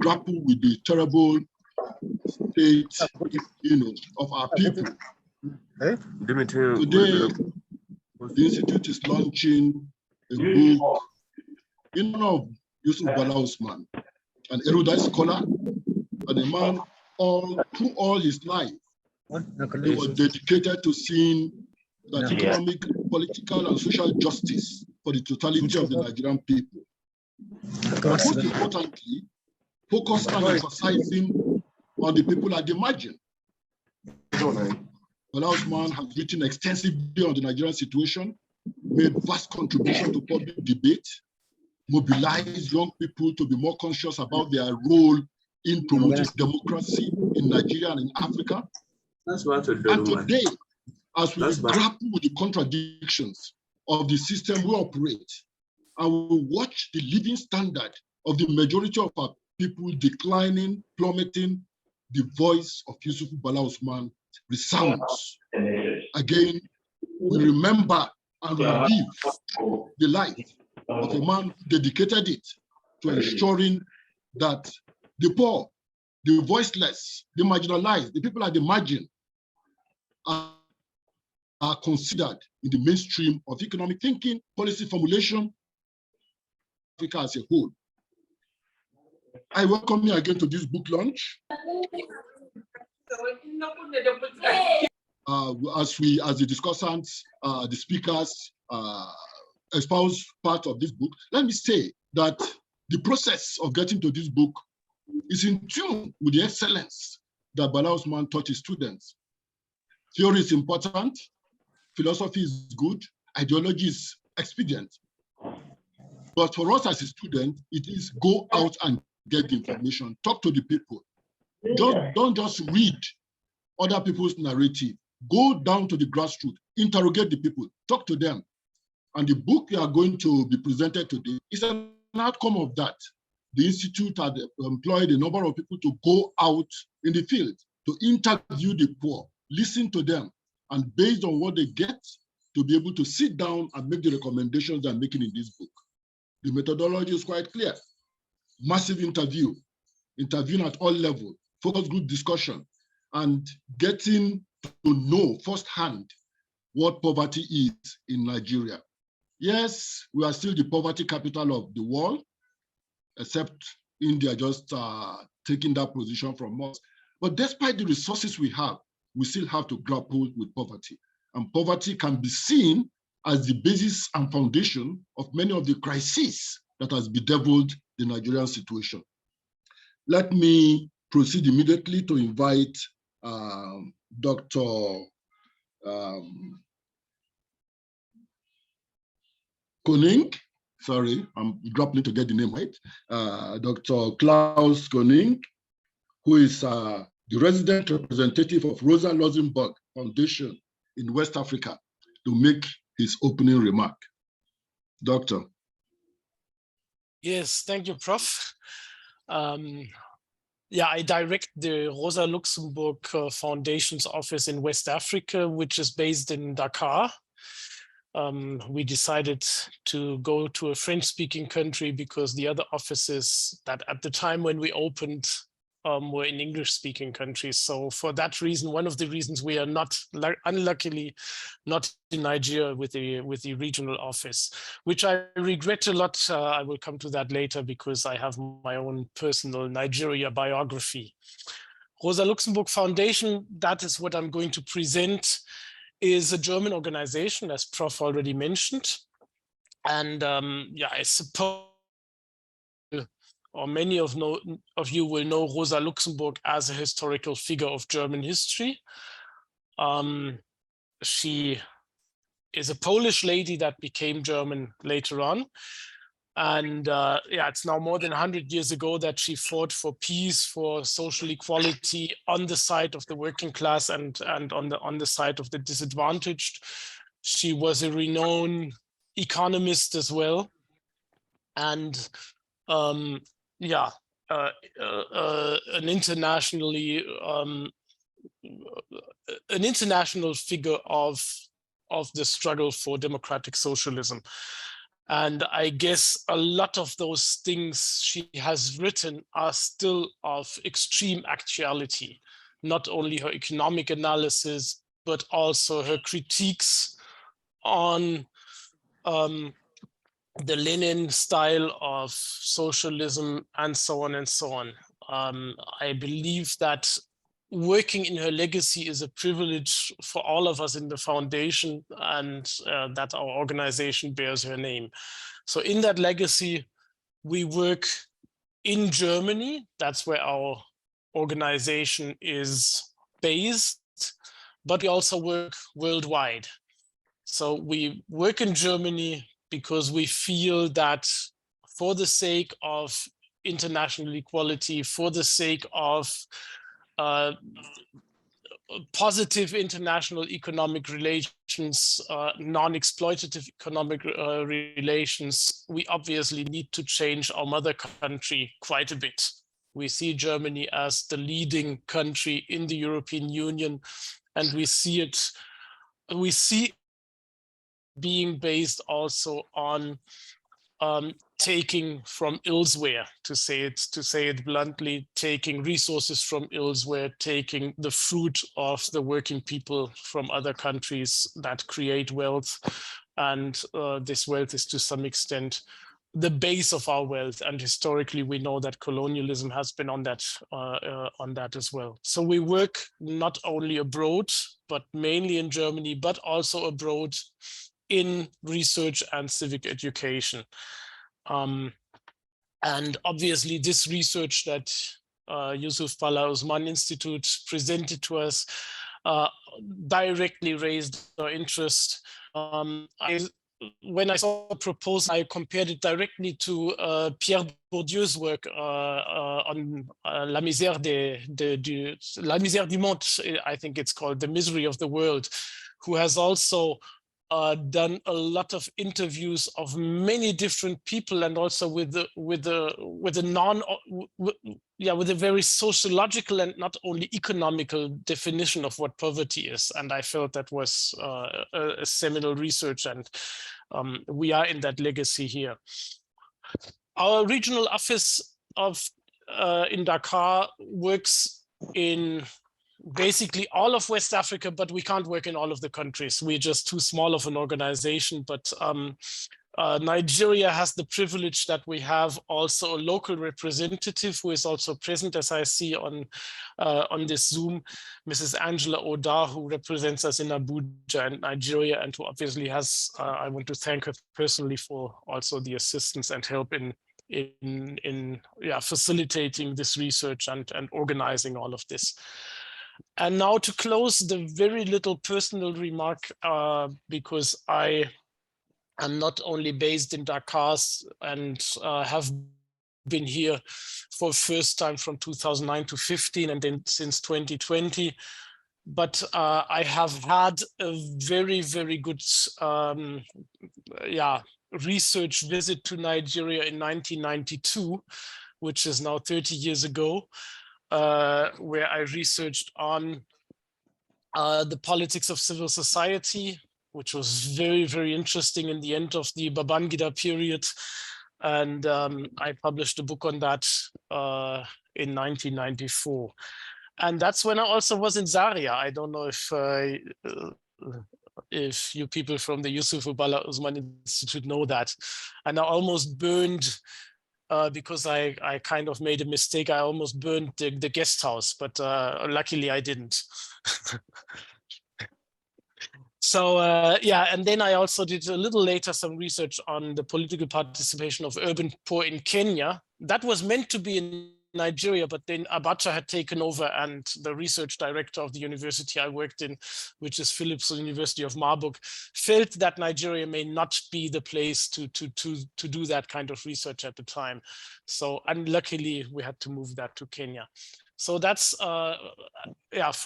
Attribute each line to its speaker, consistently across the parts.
Speaker 1: grapple with the terrible state, of our people. Today, the Institute is launching a book in honor of Yusuf Bala Usman, an erudite scholar and a man through all his life, he was dedicated to seeing that economic, political, and social justice for the totality of the Nigerian people. Most importantly, focusing on emphasizing on the people at the margin. Bala Usman has written extensively on the Nigerian situation, made vast contribution to public debate, mobilized young people to be more conscious about their role in promoting democracy in Nigeria and in Africa. And today, as we grapple with the contradictions of the system we operate, and we watch the living standard of the majority of our people declining, plummeting, the voice of Yusuf Bala Usman resounds. Again, we remember and relive the life of a man who dedicated it to ensuring that the poor, the voiceless, the marginalized, the people at the margin are considered in the mainstream of economic thinking, policy formulation, Africa as a whole. I welcome you again to this book launch. As the discussants, the speakers espouse part of this book, let me say that the process of getting to this book is in tune with the excellence that Bala Usman taught his students. Theory is important, philosophy is good, ideology is expedient. But for us as a student, it is go out and get the information, talk to the people. Don't just read other people's narrative. Go down to the grassroots, interrogate the people, talk to them. And the book we are going to be presented today is an outcome of that. The Institute had employed a number of people to go out in the field, to interview the poor, listen to them, and based on what they get, to be able to sit down and make the recommendations they're making in this book. The methodology is quite clear. Massive interviewing at all levels, focus group discussion, and getting to know firsthand what poverty is in Nigeria. Yes, we are still the poverty capital of the world, except India just taking that position from us. But despite the resources we have, we still have to grapple with poverty. And poverty can be seen as the basis and foundation of many of the crises that has bedeviled the Nigerian situation. Let me proceed immediately to invite Dr. Koning, sorry, I'm grappling to get the name right, Dr. Klaus Koning, who is the resident representative of Rosa Luxemburg Foundation in West Africa, to make his opening remark. Doctor.
Speaker 2: Yes, thank you, Prof. Yeah, I direct the Rosa Luxemburg Foundation's office in West Africa, which is based in Dakar. We decided to go to a French-speaking country because the other offices that at the time when we opened were in English-speaking countries. So for that reason, one of the reasons we are not, unluckily, not in Nigeria with the regional office, which I regret a lot. I will come to that later because I have my own personal Nigeria biography. Rosa Luxemburg Foundation, that is what I'm going to present, is a German organization, as Prof already mentioned. And yeah, I suppose, or many of you will know Rosa Luxemburg as a historical figure of German history. She is a Polish lady that became German later on. And yeah, it's now more than 100 years ago that she fought for peace, for social equality on the side of the working class and on the side of the disadvantaged. She was a renowned economist as well. And yeah, an international figure of the struggle for democratic socialism. And I guess a lot of those things she has written are still of extreme actuality, not only her economic analysis, but also her critiques on the Lenin style of socialism and so on and so on. I believe that working in her legacy is a privilege for all of us in the foundation, and that our organization bears her name. So in that legacy, we work in Germany. That's where our organization is based, but we also work worldwide. So we work in Germany because we feel that for the sake of international equality, for the sake of positive international economic relations, non-exploitative economic relations, we obviously need to change our mother country quite a bit. We see Germany as the leading country in the European Union, and we see being based also on taking from elsewhere, to say it bluntly, taking resources from elsewhere, taking the fruit of the working people from other countries that create wealth. And this wealth is to some extent the base of our wealth. And historically, we know that colonialism has been on that as well. So we work not only abroad, but mainly in Germany, but also abroad in research and civic education. And obviously this research that Yusuf Bala Usman Institute presented to us directly raised our interest. When I saw the proposal, I compared it directly to Pierre Bourdieu's work on La misère du monde, I think it's called, The Misery of the World, who has also done a lot of interviews of many different people, and also with a very sociological and not only economical definition of what poverty is. And I felt that was a seminal research, and we are in that legacy here. Our regional office in Dakar works in basically all of West Africa, but we can't work in all of the countries. We're just too small of an organization. But Nigeria has the privilege that we have also a local representative who is also present, as I see on this Zoom, Mrs. Angela Oda, who represents us in Abuja and Nigeria, and who obviously has, I want to thank her personally for also the assistance and help in facilitating this research and organizing all of this. And now to close, the very little personal remark, because I am not only based in Dakar and have been here for the first time from 2009 to 15, and then since 2020, but I have had a very, very good research visit to Nigeria in 1992, which is now 30 years ago. Where I researched on the politics of civil society, which was very, very interesting in the end of the Babangida period. And I published a book on that in 1994. And that's when I also was in Zaria. I don't know if you people from the Yusuf Bala Usman Institute know that. And I almost burned, because I kind of made a mistake. I almost burned the guest house, but luckily I didn't. So and then I also did a little later some research on the political participation of urban poor in Kenya. That was meant to be in Nigeria, but then Abacha had taken over, and the research director of the university I worked in, which is Phillips University of Marburg, felt that Nigeria may not be the place to do that kind of research at the time. So unluckily, we had to move that to Kenya. So that's, for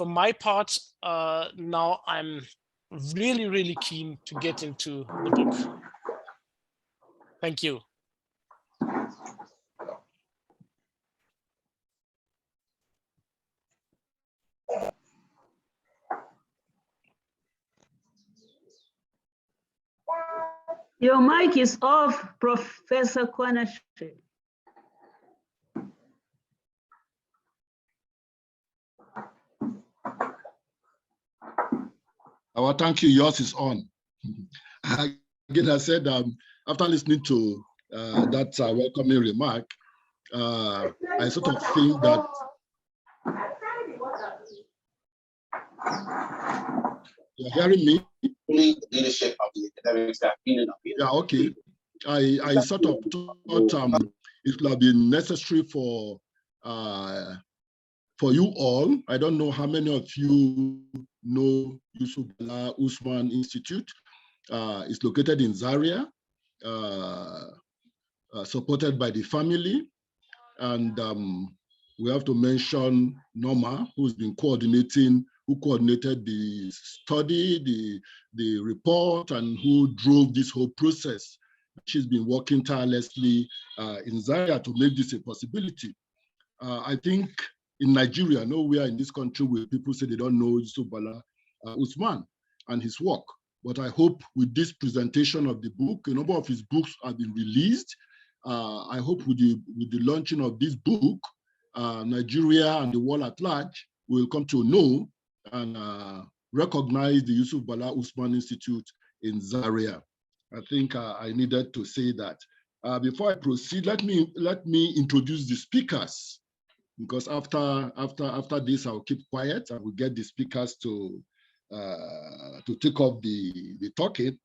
Speaker 2: my part, now I'm really, really keen to get into the book. Thank you.
Speaker 3: Your mic is off, Professor Kwanache.
Speaker 1: Our thank you, yours is on. Again, I said, after listening to that welcoming remark, I sort of think that you're hearing me?
Speaker 4: Leadership of the academic staff.
Speaker 1: Yeah, okay. I sort of thought it would have been necessary for you all. I don't know how many of you know Yusuf Bala Usman Institute. It's located in Zaria, supported by the family. And we have to mention Norma, who's been who coordinated the study, the report, and who drove this whole process. She's been working tirelessly in Zaria to make this a possibility. I think in Nigeria, nowhere in this country where people say they don't know Yusuf Bala Usman and his work. But I hope with this presentation of the book, a number of his books have been released. I hope with the launching of this book, Nigeria and the world at large will come to know and recognize the Yusuf Bala Usman Institute in Zaria. I think I needed to say that. Before I proceed, let me introduce the speakers, because after this I'll keep quiet. I will get the speakers to take up the talking.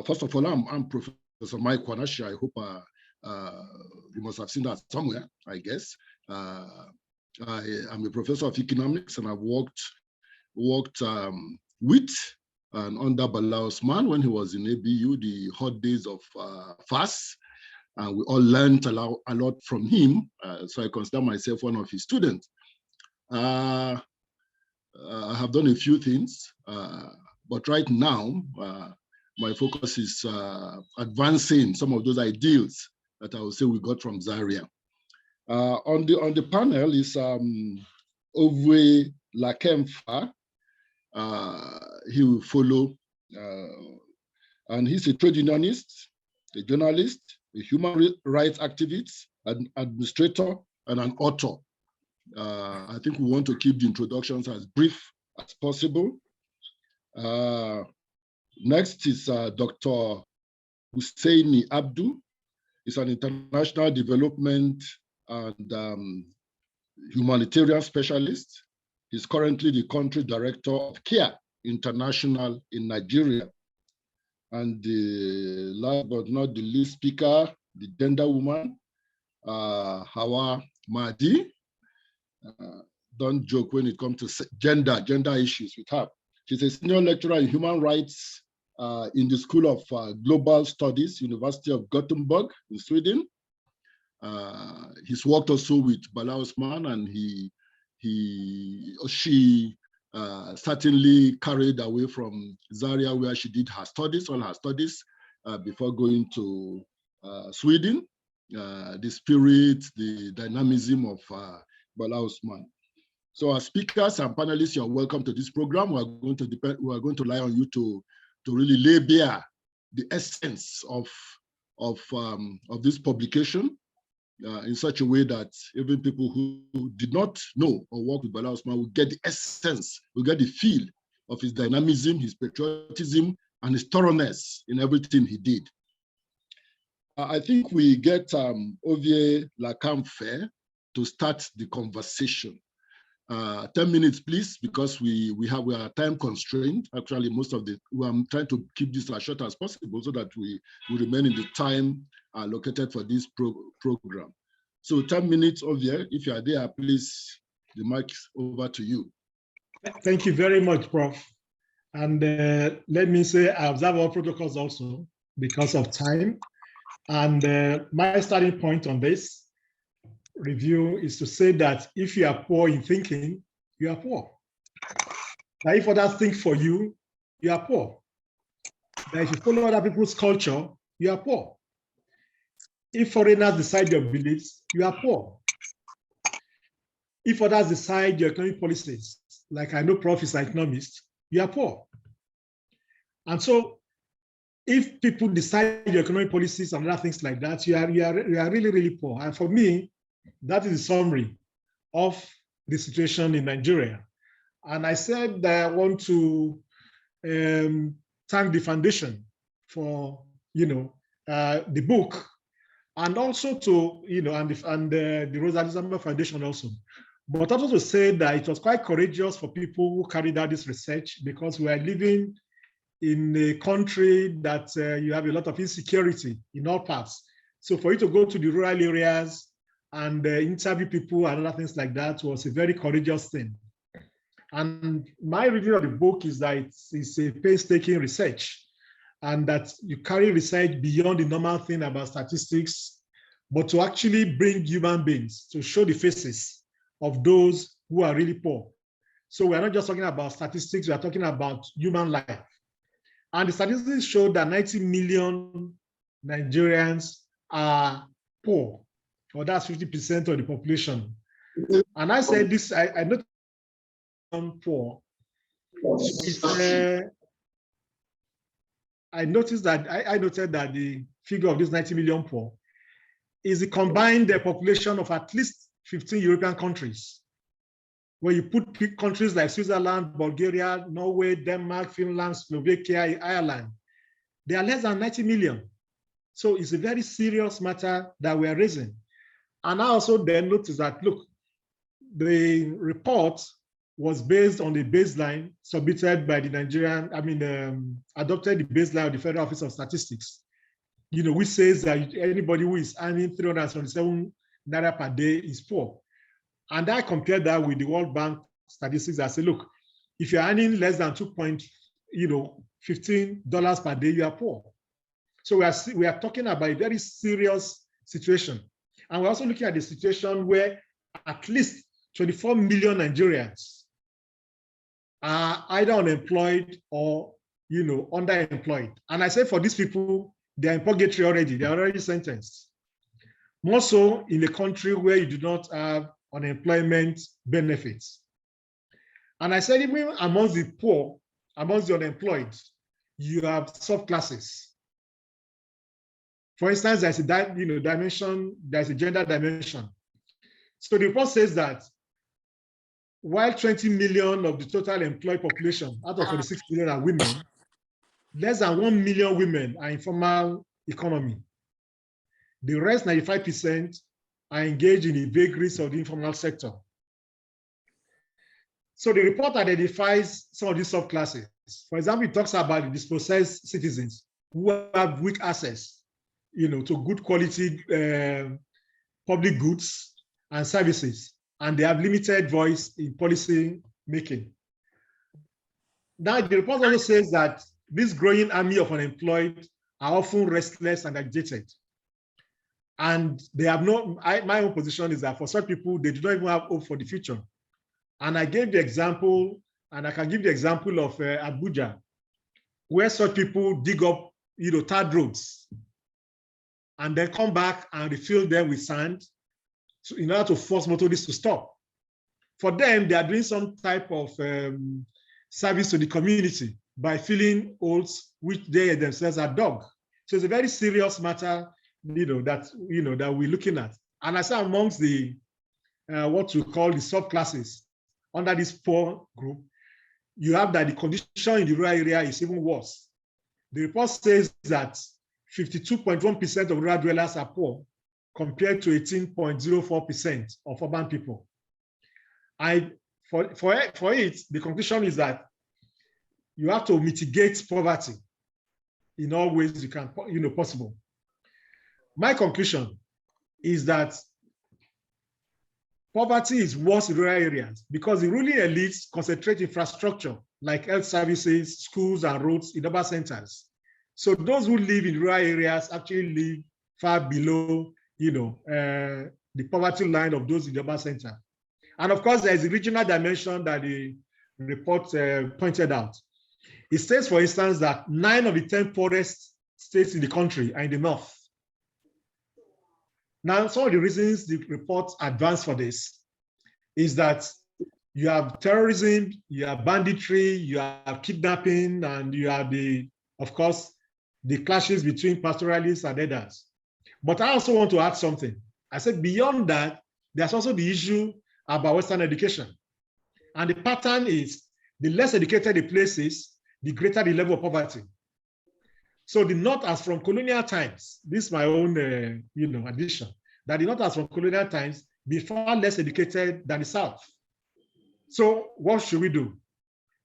Speaker 1: First of all, I'm Professor Mike Kwanache. I hope you must have seen that somewhere, I guess. I am a professor of economics, and I've worked with and under Bala Usman when he was in ABU, the hot days of FAS. And we all learned a lot from him. So I consider myself one of his students. I have done a few things, but right now, my focus is advancing some of those ideals that I would say we got from Zaria. On the panel is Ovwe Lakemfa. He will follow, and he's a trade unionist, a journalist, a human rights activist, an administrator, and an author. I think we want to keep the introductions as brief as possible. Next is Dr. Husseini Abdu. He's an international development and humanitarian specialist. He's currently the country director of CARE International in Nigeria. And the last but not the least speaker, the gender woman, Hawa Mahdi. Don't joke when it comes to gender issues with her. She's a senior lecturer in human rights in the School of Global Studies, University of Gothenburg in Sweden. He's worked also with Bala Usman, and she certainly carried away from Zaria, where she did all her studies before going to Sweden. The spirit, the dynamism of Bala Usman. So our speakers and panelists, you're welcome to this program. We are going to rely on you to really lay bare the essence of this publication in such a way that even people who did not know or work with Bala Usman will get the essence, will get the feel of his dynamism, his patriotism, and his thoroughness in everything he did. I think we get Ovwe Lakemfa to start the conversation. 10 minutes, please, because we are time constrained. Actually, I'm trying to keep this as short as possible so that we remain in the time allocated for this program. So 10 minutes, Ovwe, if you are there, please, the mic is over to you.
Speaker 5: Thank you very much, Prof. And let me say I observe all protocols also because of time. And my starting point on this review is to say that if you are poor in thinking, you are poor. That if others think for you, you are poor. That if you follow other people's culture, you are poor. If foreigners decide your beliefs, you are poor. If others decide your economic policies, like I know Prof is an economist, you are poor. And so if people decide your economic policies and other things like that, you are really, really poor. And for me, that is a summary of the situation in Nigeria. And I said that I want to thank the foundation for, the book, and also to, and the Rosa Luxemburg Foundation also. But also to say that it was quite courageous for people who carried out this research, because we are living in a country that you have a lot of insecurity in all parts. So for you to go to the rural areas and interview people and other things like that was a very courageous thing. And my reading of the book is that it's a painstaking research, and that you carry research beyond the normal thing about statistics, but to actually bring human beings, to show the faces of those who are really poor. So we're not just talking about statistics, we are talking about human life. And the statistics show that 90 million Nigerians are poor, or that's 50% of the population. And I said this, I noticed poor. I noticed that I noted that the figure of this 90 million poor is the combined population of at least 15 European countries. Where you put countries like Switzerland, Bulgaria, Norway, Denmark, Finland, Slovakia, Ireland, they are less than 90 million. So it's a very serious matter that we are raising. And I also then noticed that, look, the report was based on the baseline submitted by the Nigerian, adopted the baseline of the Federal Office of Statistics, which says that anybody who is earning 377 naira per day is poor. And I compared that with the World Bank statistics. I say, look, if you're earning less than $15 per day, you are poor. So we are talking about a very serious situation. And we're also looking at the situation where at least 24 million Nigerians are either unemployed or, underemployed. And I say for these people, they're in purgatory already. They're already sentenced. More so in a country where you do not have unemployment benefits. And I said, even amongst the poor, amongst the unemployed, you have subclasses. For instance, there's a dimension, there's a gender dimension. So the report says that while 20 million of the total employed population out of 46 million are women, less than 1 million women are in formal economy. The rest, 95%, are engaged in the vagaries of the informal sector. So the report identifies some of these subclasses. For example, it talks about the dispossessed citizens who have weak access, to good quality public goods and services, and they have limited voice in policy making. Now, the report also says that this growing army of unemployed are often restless and agitated. And they have my own position is that for such people, they do not even have hope for the future. And I gave the example, and I can give the example of Abuja, where such people dig up, tarred roads, and then come back and refill them with sand in order to force motorists to stop. For them, they are doing some type of service to the community by filling holes which they themselves are dug. So it's a very serious matter, that we're looking at. And I say amongst the what we call the subclasses under this poor group, you have that the condition in the rural area is even worse. The report says that 52.1% of rural dwellers are poor, compared to 18.04% of urban people. For it, the conclusion is that you have to mitigate poverty in all ways you can, possible. My conclusion is that poverty is worse in rural areas because the ruling elites concentrate infrastructure like health services, schools, and roads in urban centers. So those who live in rural areas actually live far below, the poverty line of those in the urban center. And of course, there's a regional dimension that the report pointed out. It says, for instance, that 9 of the 10 poorest states in the country are in the north. Now, some of the reasons the report advanced for this is that you have terrorism, you have banditry, you have kidnapping, and you have the of course, the clashes between pastoralists and others. But I also want to add something. I said beyond that, there's also the issue about Western education. And the pattern is the less educated the place is, the greater the level of poverty. So the North, as from colonial times, this is my own addition, that the North, as from colonial times, be far less educated than the South. So what should we do?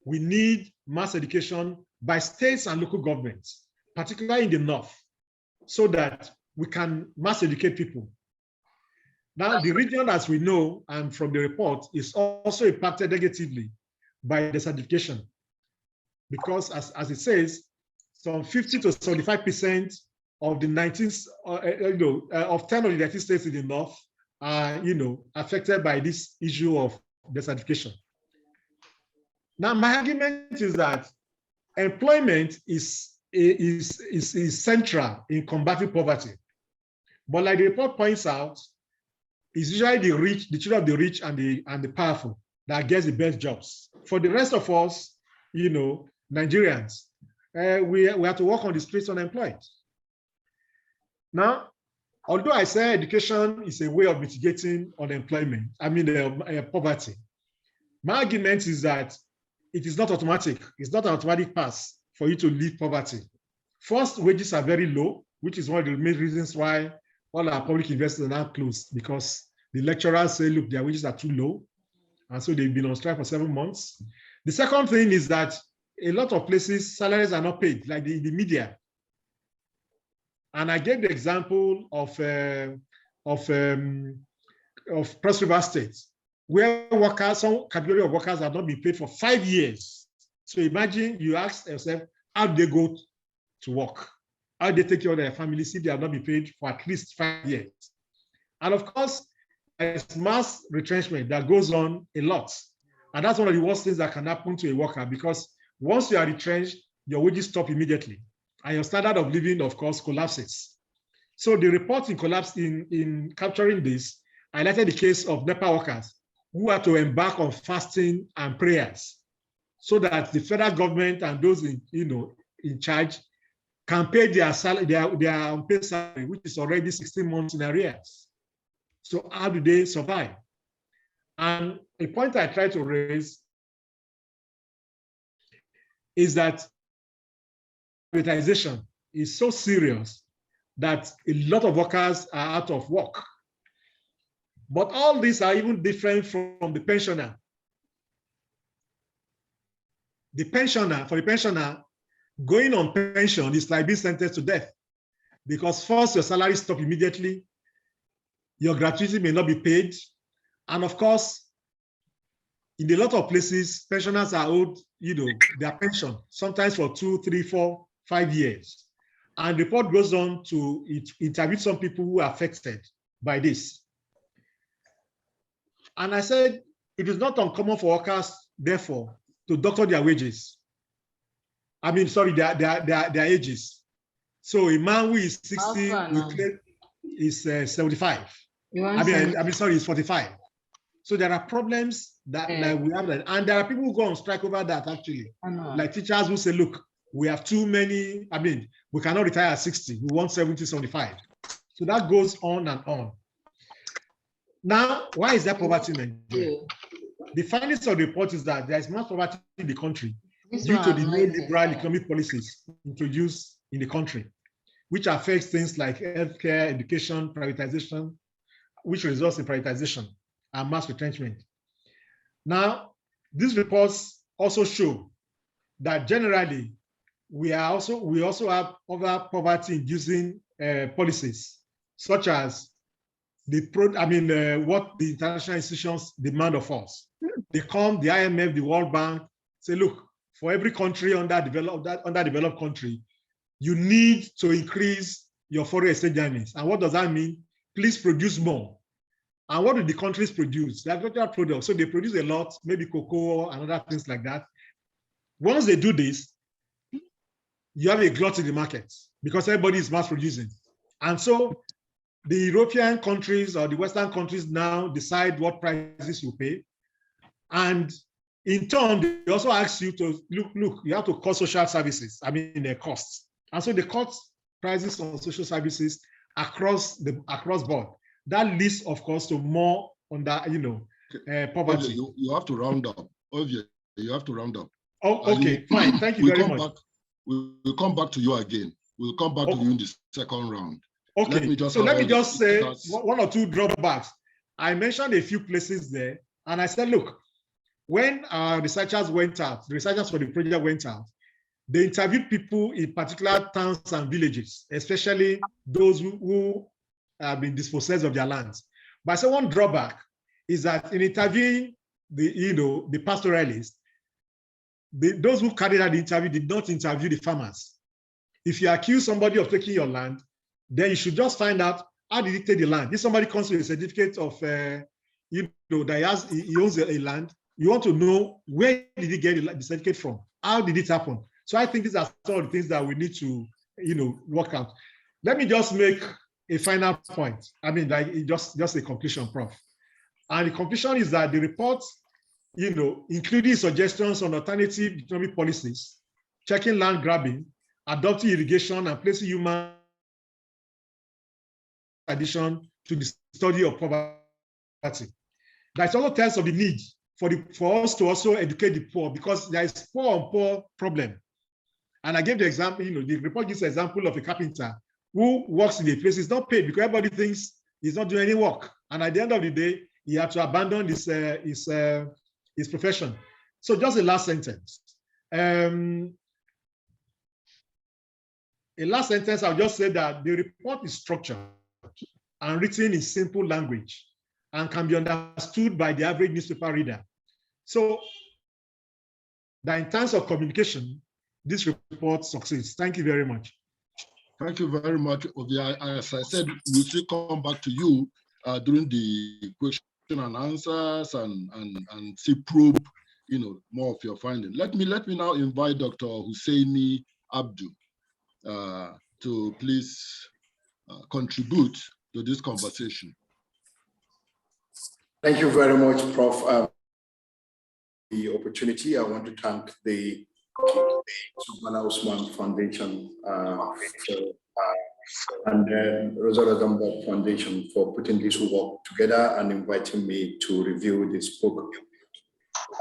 Speaker 5: We need mass education by states and local governments, particularly in the North, so that we can mass educate people. Now, the region, as we know, and from the report, is also impacted negatively by desertification, because as it says, some 50 to 75% of the of 10 of the 19 states in the North are, affected by this issue of desertification. Now, my argument is that employment is central in combating poverty. But like the report points out, it's usually the rich, the children of the rich and the powerful that gets the best jobs. For the rest of us, Nigerians, we have to work on the streets unemployed. Now, although I say education is a way of mitigating unemployment, poverty, my argument is that it is not automatic. It's not an automatic pass for you to leave poverty. First, wages are very low, which is one of the main reasons why all our public universities are now closed, because the lecturers say, look, their wages are too low. And so they've been on strike for 7 months. The second thing is that a lot of places, salaries are not paid, like the media. And I gave the example of Cross River State, where some category of workers have not been paid for 5 years. So imagine you ask yourself, how do they go to work? How do they take care of their families if they have not been paid for at least 5 years? And of course, there's mass retrenchment that goes on a lot. And that's one of the worst things that can happen to a worker, because once you are retrenched, your wages stop immediately. And your standard of living, of course, collapses. So the report in capturing this highlighted the case of NEPA workers who had to embark on fasting and prayers so that the federal government and those in charge can pay their salary, their unpaid salary, which is already 16 months in arrears. So how do they survive? And a point I try to raise is that privatization is so serious that a lot of workers are out of work. But all these are even different from the pensioner. For the pensioner, going on pension is like being sentenced to death, because first your salary stops immediately, your gratuity may not be paid, and of course, in a lot of places, pensioners are owed, their pension, sometimes for 2, 3, 4, 5 years. And the report goes on to interview some people who are affected by this. And I said, it is not uncommon for workers, therefore, to doctor their wages. Their ages. So a man who is 60 is 75. Is 45. So there are problems that we have, and there are people who go on strike over that actually. Like teachers who say, look, we have too many, we cannot retire at 60, we want 70, 75. So that goes on and on. Now, why is there poverty in Nigeria? The findings of the report is that there is mass poverty in the country due to the neoliberal economic policies introduced in the country, which affects things like healthcare, education, privatization, which results in privatization and mass retrenchment. Now, these reports also show that generally we also have other poverty-inducing policies, such as what the international institutions demand of us. They come, the IMF, the World Bank, say, look, for every country underdeveloped country, you need to increase your foreign exchange earnings. And what does that mean? Please produce more. And what do the countries produce? The agricultural products. So they produce a lot, maybe cocoa and other things like that. Once they do this, you have a glut in the market because everybody is mass producing. And so the European countries or the Western countries now decide what prices you pay. And In turn, they also ask you to look, you have to cut social services, the costs. And so they cut prices on social services across board. That leads, of course, to more on that, poverty.
Speaker 1: You have to round up. You have to round up.
Speaker 5: Oh, okay, fine. Thank you very much.
Speaker 1: We'll come back to you again. We'll come back to you in the second round.
Speaker 5: Okay, let me just say one or two drawbacks. I mentioned a few places there, and I said, look, when our researchers went out, the researchers for the project went out, they interviewed people in particular towns and villages, especially those who have been dispossessed of their lands. But I said one drawback is that in interviewing the pastoralists, those who carried out the interview did not interview the farmers. If you accuse somebody of taking your land, then you should just find out how did he take the land. If somebody comes with a certificate of, that he owns a land, you want to know where did he get the certificate from? How did it happen? So I think these are some of the things that we need to, work out. Let me just make a final point. Just a conclusion, Prof. And the conclusion is that the report, including suggestions on alternative economic policies, checking land grabbing, adopting irrigation, and placing human addition to the study of poverty. That also tells of the need for us to also educate the poor, because there is poor on poor problem. And I gave the example, the report gives an example of a carpenter who works in a place, is not paid because everybody thinks he's not doing any work. And at the end of the day, he had to abandon his profession. So just the last sentence. A last sentence, I'll just say that the report is structured and written in simple language and can be understood by the average newspaper reader. So that in terms of communication, this report succeeds. Thank you very much.
Speaker 1: Thank you very much, Ovia. As I said, we'll still come back to you during the question and answers and see probe, more of your findings. Let me now invite Dr. Hussaini Abdu to please contribute to this conversation.
Speaker 6: Thank you very much, Prof. The opportunity. I want to thank the Subhana Usman Foundation and Rosa Luxemburg Foundation for putting this work together and inviting me to review this book.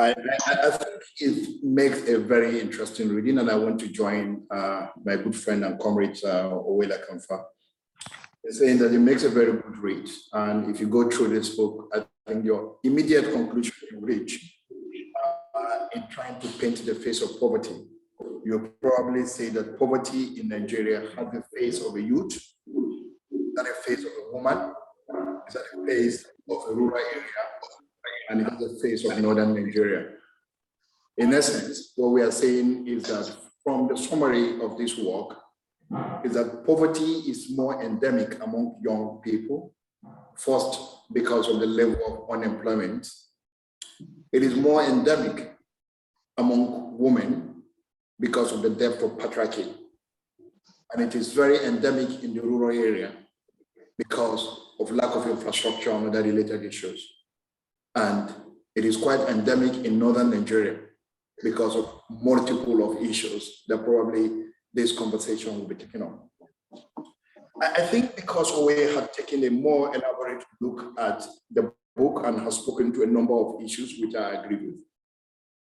Speaker 6: I think it makes a very interesting reading, and I want to join my good friend and comrade Owela Kamfa, saying that it makes a very good read. And if you go through this book, I think your immediate conclusion you reach in trying to paint the face of poverty, you'll probably say that poverty in Nigeria has the face of a youth, is that a face of a woman, is that a face of a rural area, and it has the face of northern Nigeria. In essence, what we are saying is that from the summary of this work, is that poverty is more endemic among young people. First, because of the level of unemployment. It is more endemic among women because of the depth of patriarchy. And it is very endemic in the rural area because of lack of infrastructure and other related issues. And it is quite endemic in northern Nigeria because of multiple of issues that probably this conversation will be taken on. I think because Owe had taken a more elaborate look at the book and has spoken to a number of issues which I agree with,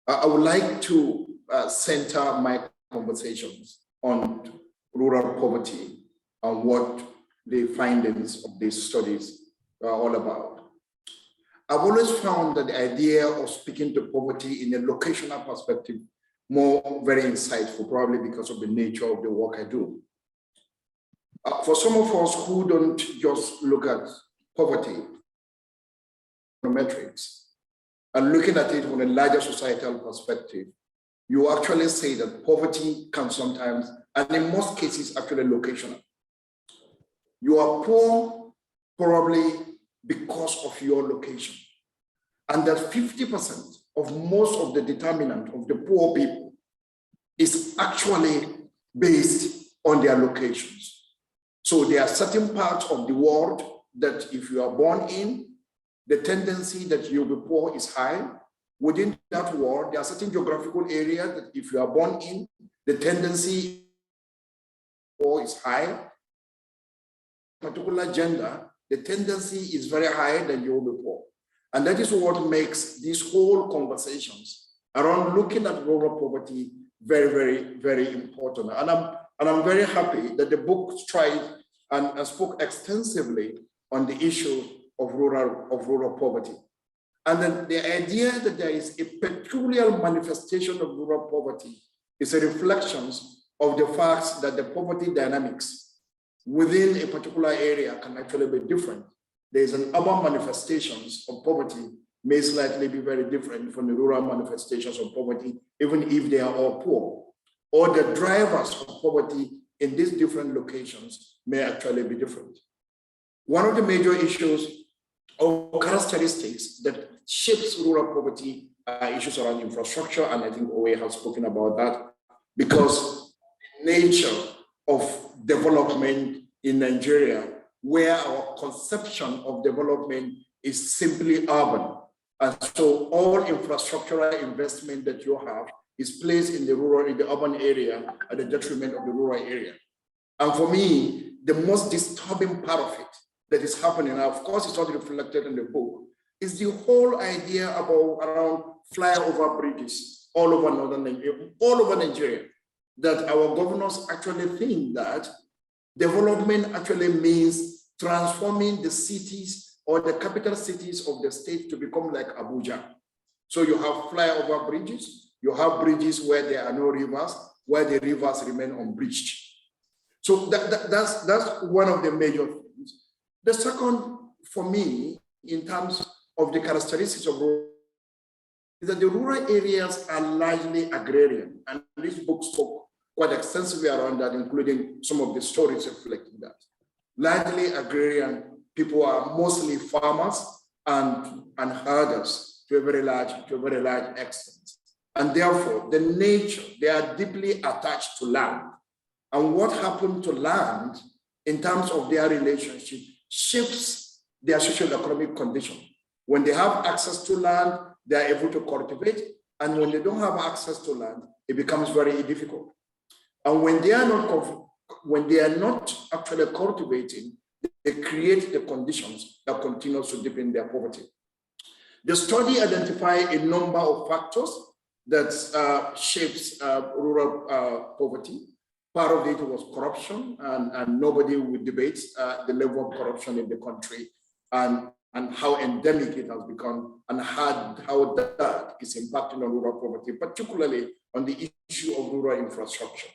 Speaker 6: I would like to center my conversations on rural poverty and what the findings of these studies are all about. I've always found that the idea of speaking to poverty in a locational perspective more very insightful, probably because of the nature of the work I do. For some of us who don't just look at poverty metrics and looking at it from a larger societal perspective, you actually say that poverty can sometimes, and in most cases, actually locational. You are poor probably because of your location. And that 50% of most of the determinant of the poor people is actually based on their locations. So there are certain parts of the world that if you are born in, the tendency that you'll be poor is high. within that world, there are certain geographical areas that if you are born in, the tendency is high. Particular gender, the tendency is very high than you will be poor. And that is what makes these whole conversations around looking at rural poverty very, very, very important. And I'm very happy that the book tried and spoke extensively on the issue of rural poverty. And then the idea that there is a peculiar manifestation of rural poverty is a reflection of the fact that the poverty dynamics within a particular area can actually be different. There's an urban manifestations of poverty may slightly be very different from the rural manifestations of poverty, even if they are all poor. Or the drivers of poverty in these different locations may actually be different. One of the major issues or characteristics that shapes rural poverty are issues around infrastructure, and I think Owe has spoken about that, because the nature of development in Nigeria, where our conception of development is simply urban. And so all infrastructural investment that you have is placed in the urban area at the detriment of the rural area. And for me, the most disturbing part of it that is happening, and of course it's not reflected in the book, is the whole idea around flyover bridges all over northern Nigeria, all over Nigeria, that our governors actually think that development actually means transforming the cities or the capital cities of the state to become like Abuja. So you have flyover bridges, you have bridges where there are no rivers, where the rivers remain unbridged. So that's one of the major things. The second, for me, in terms of the characteristics of rural, is that the rural areas are largely agrarian. And this book spoke quite extensively around that, including some of the stories reflecting that. Largely agrarian, people are mostly farmers and herders to a very large extent. And therefore, the nature, they are deeply attached to land. And what happened to land in terms of their relationship shapes their socio-economic condition. When they have access to land, they are able to cultivate. And when they don't have access to land, it becomes very difficult. And when they are not actually cultivating, they create the conditions that continue to deepen their poverty. The study identified a number of factors that shapes rural poverty. Part of it was corruption, and nobody would debate the level of corruption in the country and how endemic it has become and how that is impacting on rural poverty, particularly on the issue of rural infrastructure.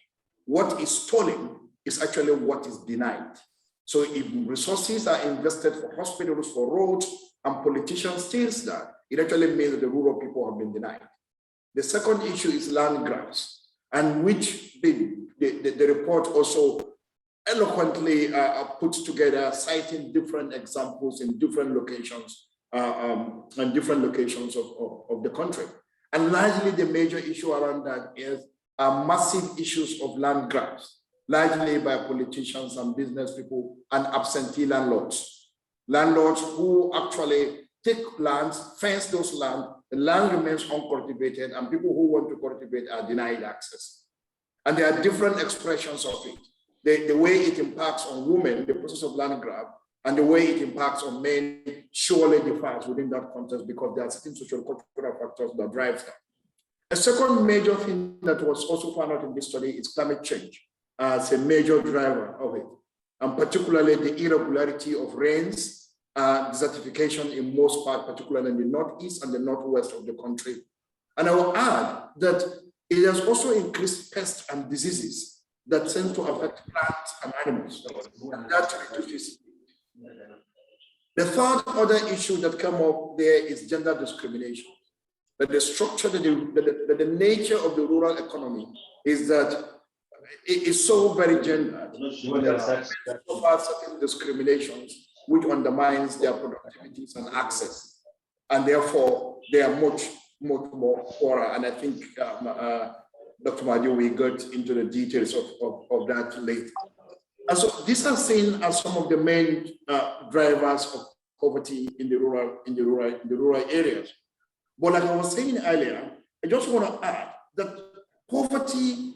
Speaker 6: What is stolen is actually what is denied. So if resources are invested for hospitals, for roads, and politicians steal that, it actually means that the rural people have been denied. The second issue is land grabs, and which the report also eloquently puts together, citing different examples in different locations of the country. And largely the major issue around that is massive issues of land grabs, largely by politicians and business people and absentee landlords. Landlords who actually take lands, fence those land, the land remains uncultivated, and people who want to cultivate are denied access. And there are different expressions of it. The way it impacts on women, the process of land grab, and the way it impacts on men surely differs within that context, because there are certain social cultural factors that drive that. A second major thing that was also found out in this study is climate change as a major driver of it, and particularly the irregularity of rains, desertification in most parts, particularly in the northeast and the northwest of the country. And I will add that it has also increased pests and diseases that tend to affect plants and animals. And that reduces. The third other issue that came up there is gender discrimination. That the structure, that the nature of the rural economy is that it is so very gendered. There are certain discriminations which undermines their productivities and access. And therefore, they are much more poorer. And I think Dr. Madi will get into the details of that later. And so these are seen as some of the main drivers of poverty in the rural areas. But like I was saying earlier, I just want to add that poverty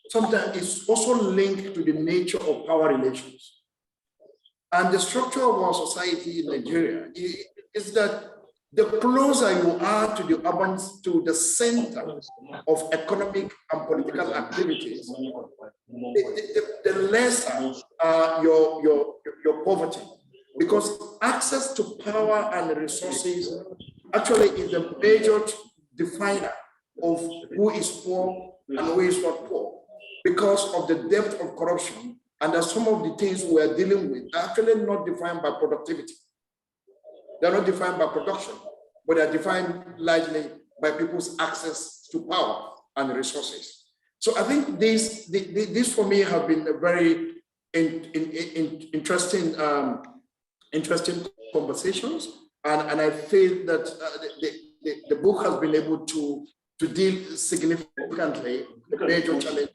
Speaker 6: sometimes is also linked to the nature of power relations. And the structure of our society in Nigeria is that the closer you are to the urban, to the center of economic and political activities, the lesser your poverty, because access to power and resources actually is the major definer of who is poor and who is not poor, because of the depth of corruption. And that some of the things we are dealing with are actually not defined by productivity. They're not defined by production, but they're defined largely by people's access to power and resources. So I think this for me have been a very interesting conversations, and I feel that the book has been able to deal significantly with the major challenge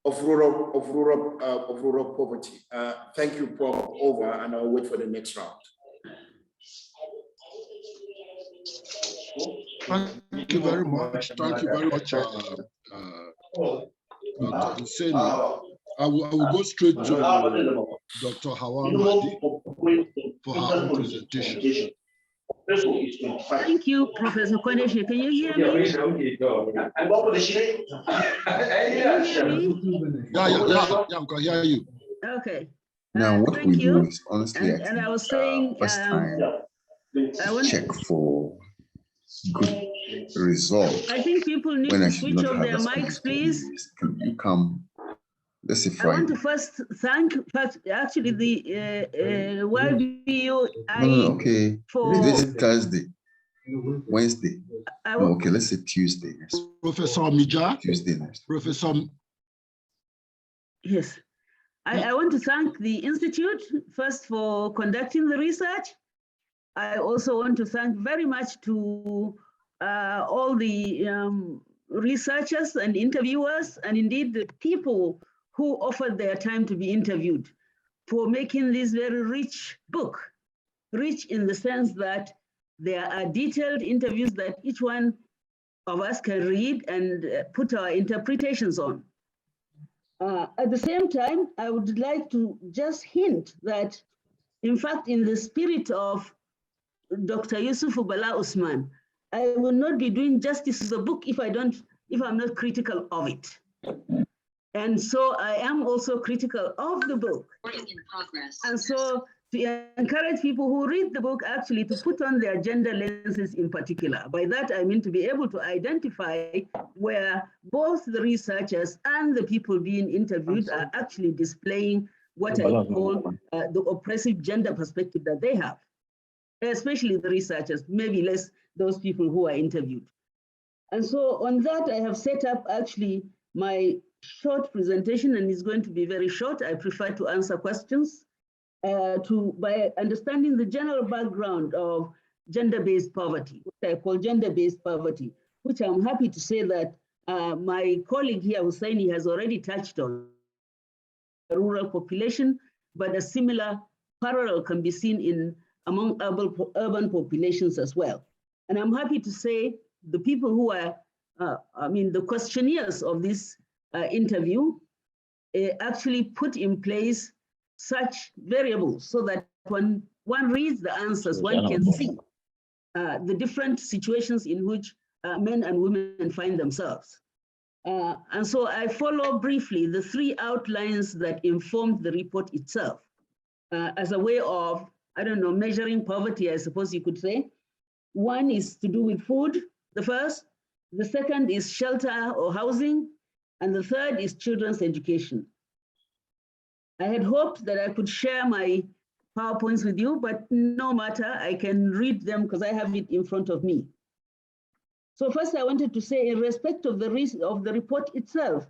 Speaker 6: of rural poverty. Thank you, Prof. Over, and I'll wait for the next round.
Speaker 1: Thank you very much. Thank you very much, Dr. Hussaini. I will go straight to Dr. Hawa Mahdi for her own presentation.
Speaker 3: Thank you, Professor Koneshe. Can you hear me?
Speaker 1: Yeah, we can hear you.
Speaker 3: Okay.
Speaker 7: Now, what
Speaker 3: thank
Speaker 7: we
Speaker 3: you.
Speaker 7: do is honestly,
Speaker 3: And I was saying,
Speaker 7: first time
Speaker 3: I want,
Speaker 7: check for good results.
Speaker 3: I think people need
Speaker 7: When
Speaker 3: to
Speaker 7: I should
Speaker 3: switch
Speaker 7: not
Speaker 3: off
Speaker 7: have
Speaker 3: their
Speaker 7: a
Speaker 3: mics,
Speaker 7: space
Speaker 3: please.
Speaker 7: to you come. Let's say
Speaker 3: I want
Speaker 7: Friday.
Speaker 3: to first thank, actually, the YBUI
Speaker 7: No, okay.
Speaker 3: for.
Speaker 7: This Thursday, Wednesday.
Speaker 3: I,
Speaker 7: No, okay, let's say Tuesday next.
Speaker 1: Professor Mija.
Speaker 7: Tuesday next.
Speaker 1: Professor.
Speaker 3: Yes. I want to thank the Institute first for conducting the research. I also want to thank very much to all the researchers and interviewers, and indeed the people who offered their time to be interviewed, for making this very rich book, rich in the sense that there are detailed interviews that each one of us can read and put our interpretations on. At the same time, I would like to just hint that, in fact, in the spirit of Dr. Yusuf Bala Usman, I will not be doing justice to the book if I'm not critical of it. And so I am also critical of the book. And so to encourage people who read the book actually to put on their gender lenses in particular. By that, I mean to be able to identify where both the researchers and the people being interviewed are actually displaying what I call the oppressive gender perspective that they have, especially the researchers, maybe less those people who are interviewed. And so on that, I have set up actually my short presentation, and it's going to be very short. I prefer to answer questions by understanding the general background of gender-based poverty, what I call gender-based poverty, which I'm happy to say that my colleague here, Hussaini, has already touched on the rural population, but a similar parallel can be seen among urban populations as well. And I'm happy to say the people who are, the questionnaires of this interview actually put in place such variables so that when one reads the answers, one can see the different situations in which men and women find themselves. And so I follow briefly the three outlines that informed the report itself as a way of, measuring poverty, I suppose you could say. One is to do with food, the first. The second is shelter or housing. And the third is children's education. I had hoped that I could share my PowerPoints with you, but no matter, I can read them because I have it in front of me. So first I wanted to say, in respect of the report itself,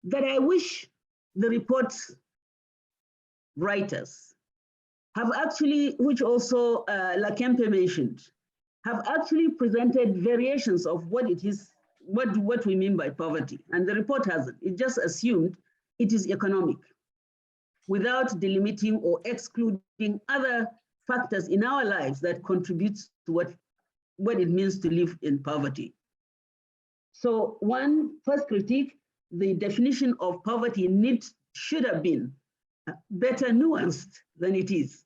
Speaker 3: that I wish the report's writers have actually, which also Lakempe mentioned, have actually presented variations of what it is, what we mean by poverty. And the report hasn't. It just assumed it is economic without delimiting or excluding other factors in our lives that contributes to what what it means to live in poverty. So first critique, the definition of poverty should have been better nuanced than it is.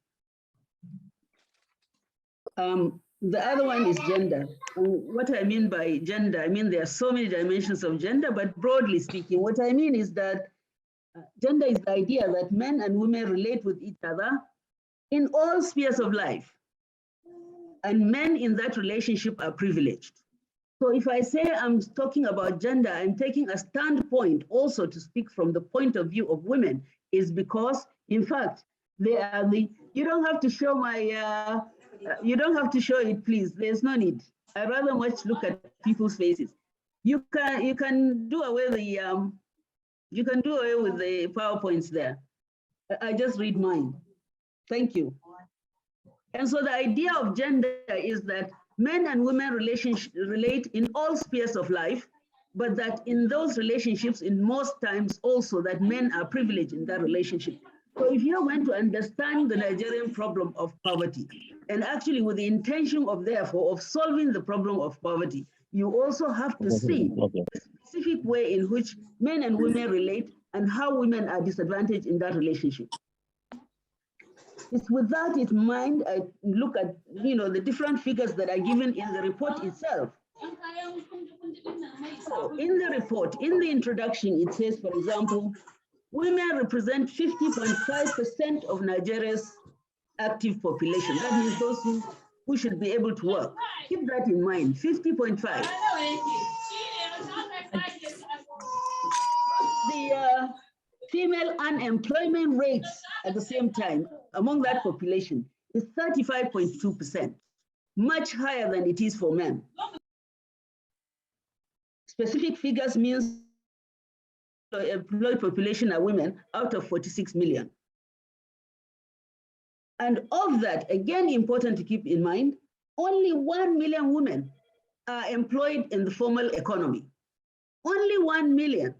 Speaker 3: The other one is gender. And what I mean by gender, I mean there are so many dimensions of gender, but broadly speaking, what I mean is that gender is the idea that men and women relate with each other in all spheres of life. And men in that relationship are privileged. So if I say I'm talking about gender, I'm taking a standpoint also to speak from the point of view of women, is because, in fact, they are you don't have to show my, you don't have to show it, please. There's no need. I rather much look at people's faces. You can do away with the PowerPoints there. I just read mine. Thank you. And so the idea of gender is that men and women relate in all spheres of life, but that in those relationships, in most times also that men are privileged in that relationship. So if you're going to understand the Nigerian problem of poverty, and actually with the intention of therefore of solving the problem of poverty, you also have to see the specific way in which men and women relate and how women are disadvantaged in that relationship. It's with that in mind, I look at the different figures that are given in the report itself. So in the report, in the introduction, it says, for example, women represent 50.5% of Nigeria's active population. That means those who should be able to work. Keep that in mind, 50.5. The female unemployment rates at the same time among that population is 35.2%, much higher than it is for men. Specific figures means employed population are women out of 46 million. And of that, again, important to keep in mind, only 1 million women are employed in the formal economy. Only 1 million.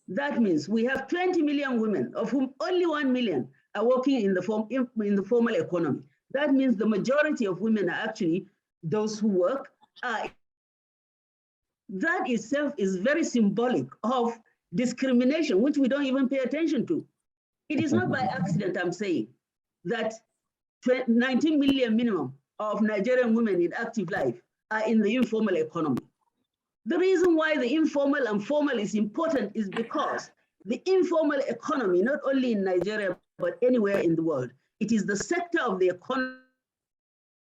Speaker 3: That means we have 20 million women, of whom only 1 million are working in the formal economy. That means the majority of women are actually those who work. That itself is very symbolic of discrimination, which we don't even pay attention to. It is not by accident, I'm saying, that 19 million minimum of Nigerian women in active life are in the informal economy. The reason why the informal and formal is important is because the informal economy, not only in Nigeria, but anywhere in the world, it is the sector of the economy,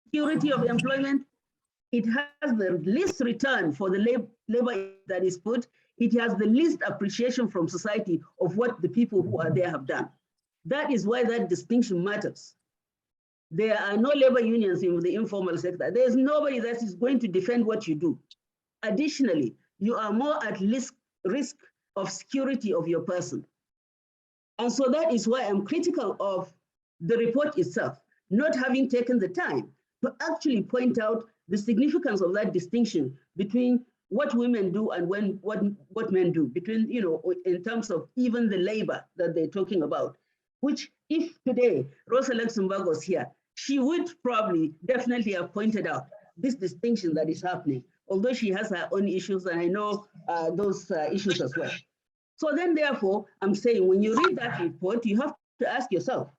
Speaker 3: security of employment. It has the least return for the labor that is put. It has the least appreciation from society of what the people who are there have done. That is why that distinction matters. There are no labor unions in the informal sector. There's nobody that is going to defend what you do. Additionally, you are more at risk of security of your person. And so that is why I'm critical of the report itself, not having taken the time to actually point out the significance of that distinction between what women do and what men do, between, in terms of even the labor that they're talking about, which if today Rosa Luxemburg was here, she would probably definitely have pointed out this distinction that is happening, although she has her own issues, and I know those issues as well. So then therefore, I'm saying when you read that report, you have to ask yourself,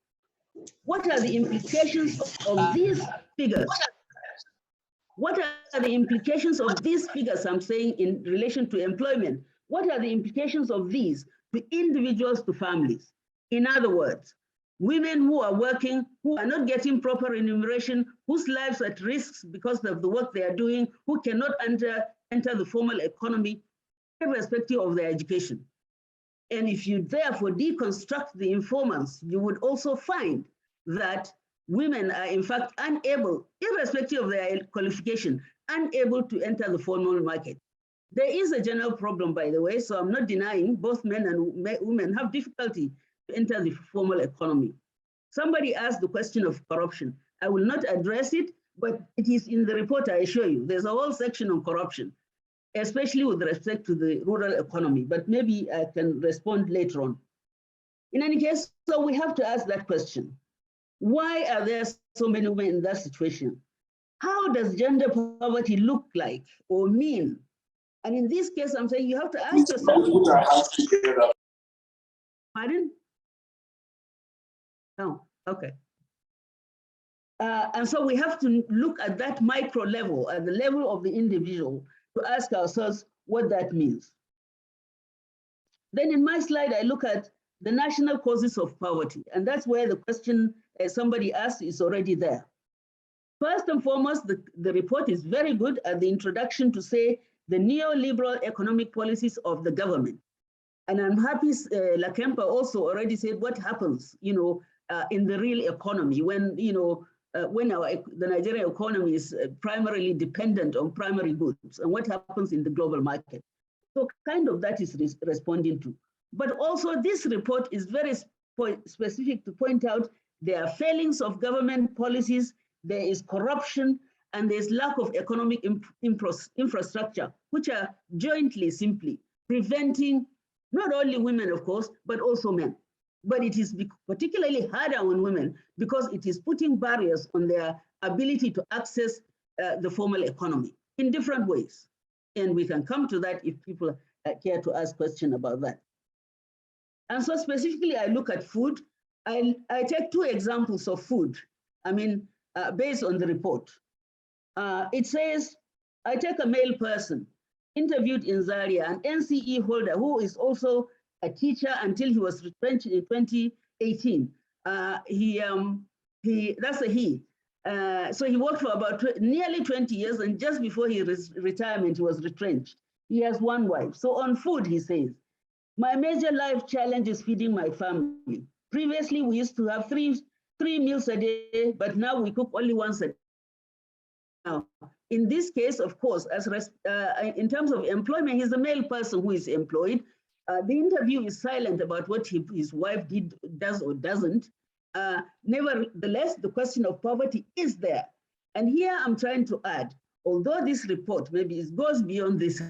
Speaker 3: what are the implications of these figures? What are the implications of these figures, I'm saying, in relation to employment? What are the implications of these to individuals, to families? In other words, women who are working, who are not getting proper remuneration, whose lives are at risk because of the work they are doing, who cannot enter the formal economy, irrespective of their education. And if you therefore deconstruct the informants, you would also find that women are in fact unable, irrespective of their qualification, unable to enter the formal market. There is a general problem, by the way, so I'm not denying both men and women have difficulty to enter the formal economy. Somebody asked the question of corruption. I will not address it, but it is in the report, I assure you. There's a whole section on corruption, especially with respect to the rural economy, but maybe I can respond later on. In any case, so we have to ask that question. Why are there so many women in that situation? how does gender poverty look like or mean? And in this case, I'm saying you have to ask yourself.
Speaker 6: Put our hands together.
Speaker 3: Pardon? No, okay. And so we have to look at that micro level, at the level of the individual, to ask ourselves what that means. Then in my slide, I look at the national causes of poverty, and that's where the question somebody asked is already there. First and foremost, the report is very good at the introduction to say the neoliberal economic policies of the government. And I'm happy Lakemba also already said what happens, in the real economy when, when the Nigerian economy is primarily dependent on primary goods and what happens in the global market. So kind of that is responding to. But also this report is very specific to point out there are failings of government policies, there is corruption, and there's lack of economic infrastructure, which are jointly simply preventing not only women, of course, but also men. But it is particularly harder on women because it is putting barriers on their ability to access the formal economy in different ways. And we can come to that if people care to ask questions about that. And so specifically, I look at food. I take two examples of food, based on the report. It says, I take a male person interviewed in Zaria, an NCE holder who is also a teacher until he was retrenched in 2018. That's a he. So he worked for about nearly 20 years, and just before his retirement, he was retrenched. He has one wife. So on food, he says, my major life challenge is feeding my family. Previously, we used to have three meals a day, but now we cook only once a day. Now, in this case, of course, in terms of employment, he's a male person who is employed. The interview is silent about what his wife does or doesn't. Nevertheless, the question of poverty is there. And here I'm trying to add, although this report maybe goes beyond this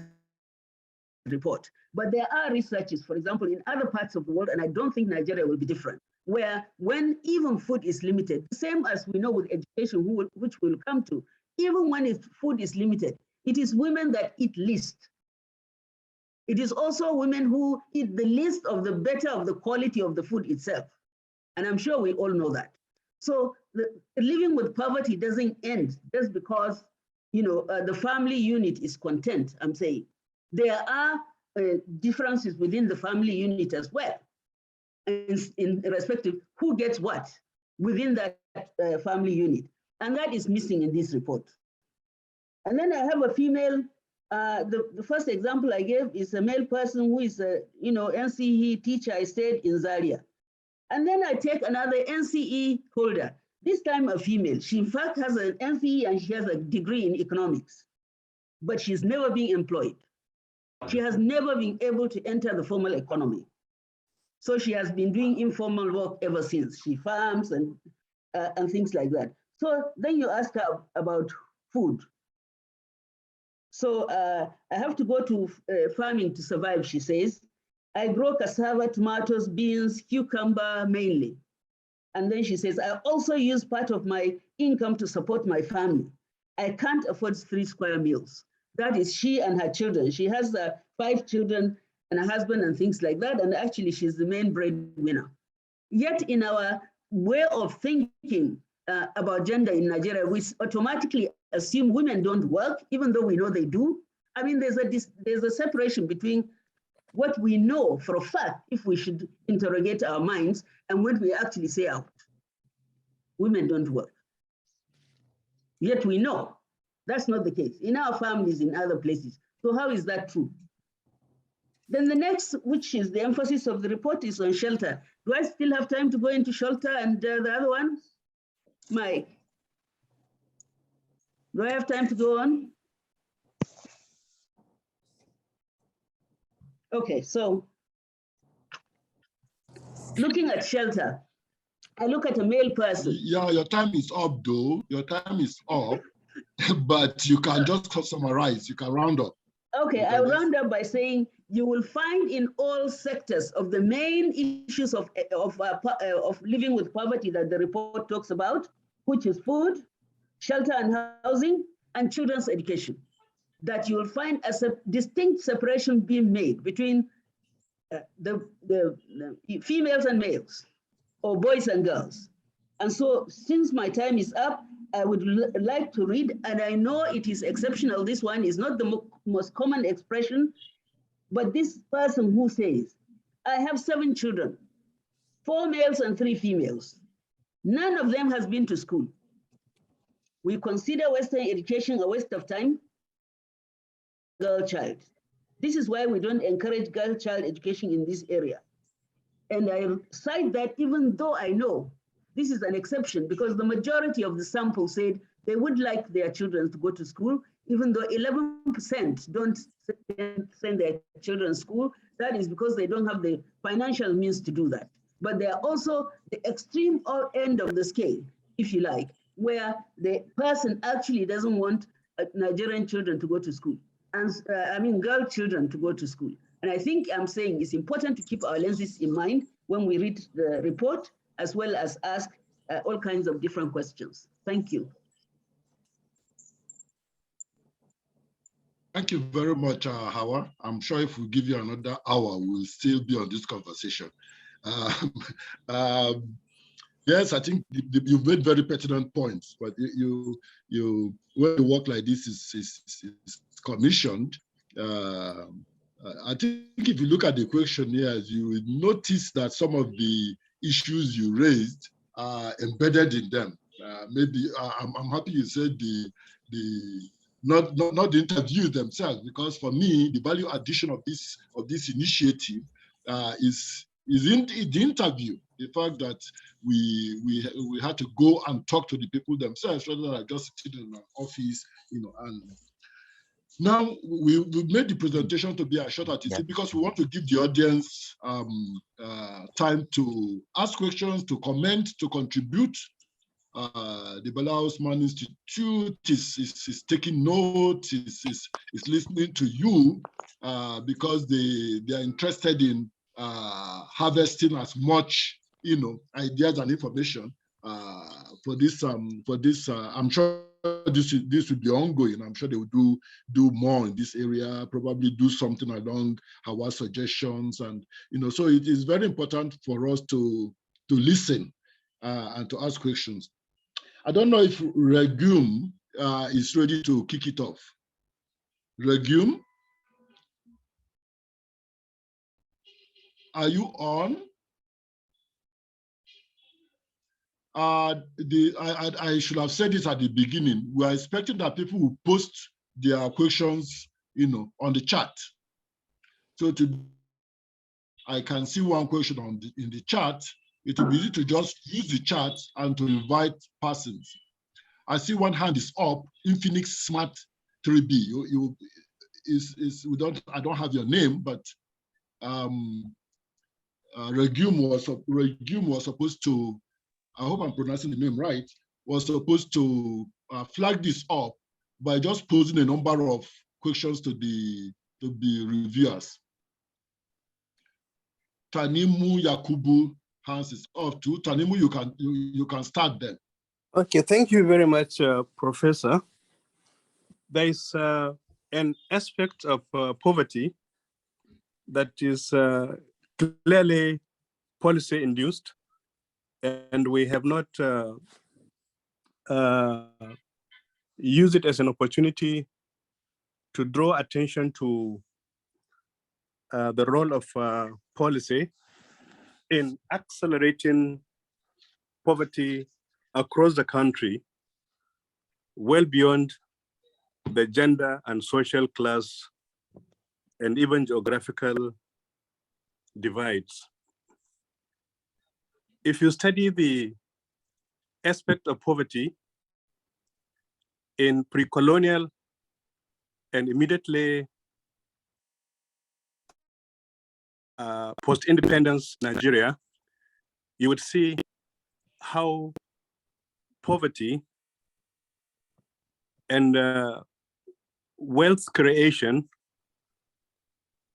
Speaker 3: report, but there are researches, for example, in other parts of the world, and I don't think Nigeria will be different, where when even food is limited, same as we know with education, which we'll come to, even when food is limited, it is women that eat least. It is also women who eat the least of the better of the quality of the food itself. And I'm sure we all know that. So living with poverty doesn't end just because the family unit is content, I'm saying. There are differences within the family unit as well, in respect of who gets what within that family unit. And that is missing in this report. And then I have a female, the first example I gave is a male person who is a NCE teacher, I stayed in Zaria. And then I take another NCE holder, this time a female. She in fact has an NCE and she has a degree in economics, but she's never been employed. She has never been able to enter the formal economy. So she has been doing informal work ever since. She farms and things like that. So then you ask her about food. So I have to go to farming to survive, she says. I grow cassava, tomatoes, beans, cucumber mainly. And then she says, I also use part of my income to support my family. I can't afford 3 square meals. That is she and her children. She has 5 children and a husband and things like that. And actually she's the main breadwinner. Yet in our way of thinking about gender in Nigeria, we automatically assume women don't work, even though we know they do. I mean, there's a separation between what we know for a fact, if we should interrogate our minds, and what we actually say out. Women don't work. Yet we know that's not the case in our families, in other places. So how is that true? Then the next, which is the emphasis of the report, is on shelter. Do I still have time to go into shelter and the other one? Mike, do I have time to go on? Okay, so looking at shelter, I look at a male person.
Speaker 1: Yeah, your time is up though. Your time is up, but you can just summarize, you can round up.
Speaker 3: Okay, I'll round up by saying you will find in all sectors of the main issues of living with poverty that the report talks about, which is food, shelter and housing, and children's education, that you will find a distinct separation being made between the females and males, or boys and girls. And so, since my time is up, I would like to read, and I know it is exceptional. This one is not the most common expression, but this person who says, I have 7 children, 4 males and 3 females. None of them has been to school. We consider Western education a waste of time. Girl child. This is why we don't encourage girl child education in this area. And I cite that even though I know this is an exception, because the majority of the sample said they would like their children to go to school, even though 11% don't send their children to school. That is because they don't have the financial means to do that. But they are also the extreme end of the scale, if you like, where the person actually doesn't want Nigerian children to go to school, and girl children to go to school. And I think I'm saying it's important to keep our lenses in mind when we read the report, as well as ask all kinds of different questions. Thank you.
Speaker 1: Thank you very much, Hawa. I'm sure if we give you another hour, we'll still be on this conversation. Yes, I think you've made very pertinent points, but when you work like this is commissioned, I think if you look at the questionnaires, you will notice that some of the issues you raised are embedded in them. Maybe I'm happy you said not the interview themselves, because for me the value addition of this initiative is in the interview. The fact that we had to go and talk to the people themselves rather than just sitting in an office, and now we made the presentation to be as short as it is, because we want to give the audience time to ask questions, to comment, to contribute. The Bala Usman Institute is taking notes, is listening to you, because they are interested in harvesting as much ideas and information for this. I'm sure this will be ongoing. I'm sure they will do more in this area, probably do something along our suggestions, and so it is very important for us to listen and to ask questions. I don't know if Regum is ready to kick it off. Regum, are you on? I should have said this at the beginning. We are expecting that people will post their questions, on the chat. So I can see one question in the chat. It will be easy to just use the chat and to invite persons. I see one hand is up. Infinix Smart 3B. I don't have your name, but Regum was supposed to, I hope I'm pronouncing the name right, was supposed to flag this up by just posing a number of questions to the reviewers. Tanimu Yakubu hands is off too. Tanimu, you can start then.
Speaker 8: Okay, thank you very much, Professor. There is an aspect of poverty that is clearly policy induced, and we have not used it as an opportunity to draw attention to the role of policy in accelerating poverty across the country, well beyond the gender and social class and even geographical divides. If you study the aspect of poverty in pre-colonial and immediately post-independence Nigeria, you would see how poverty and wealth creation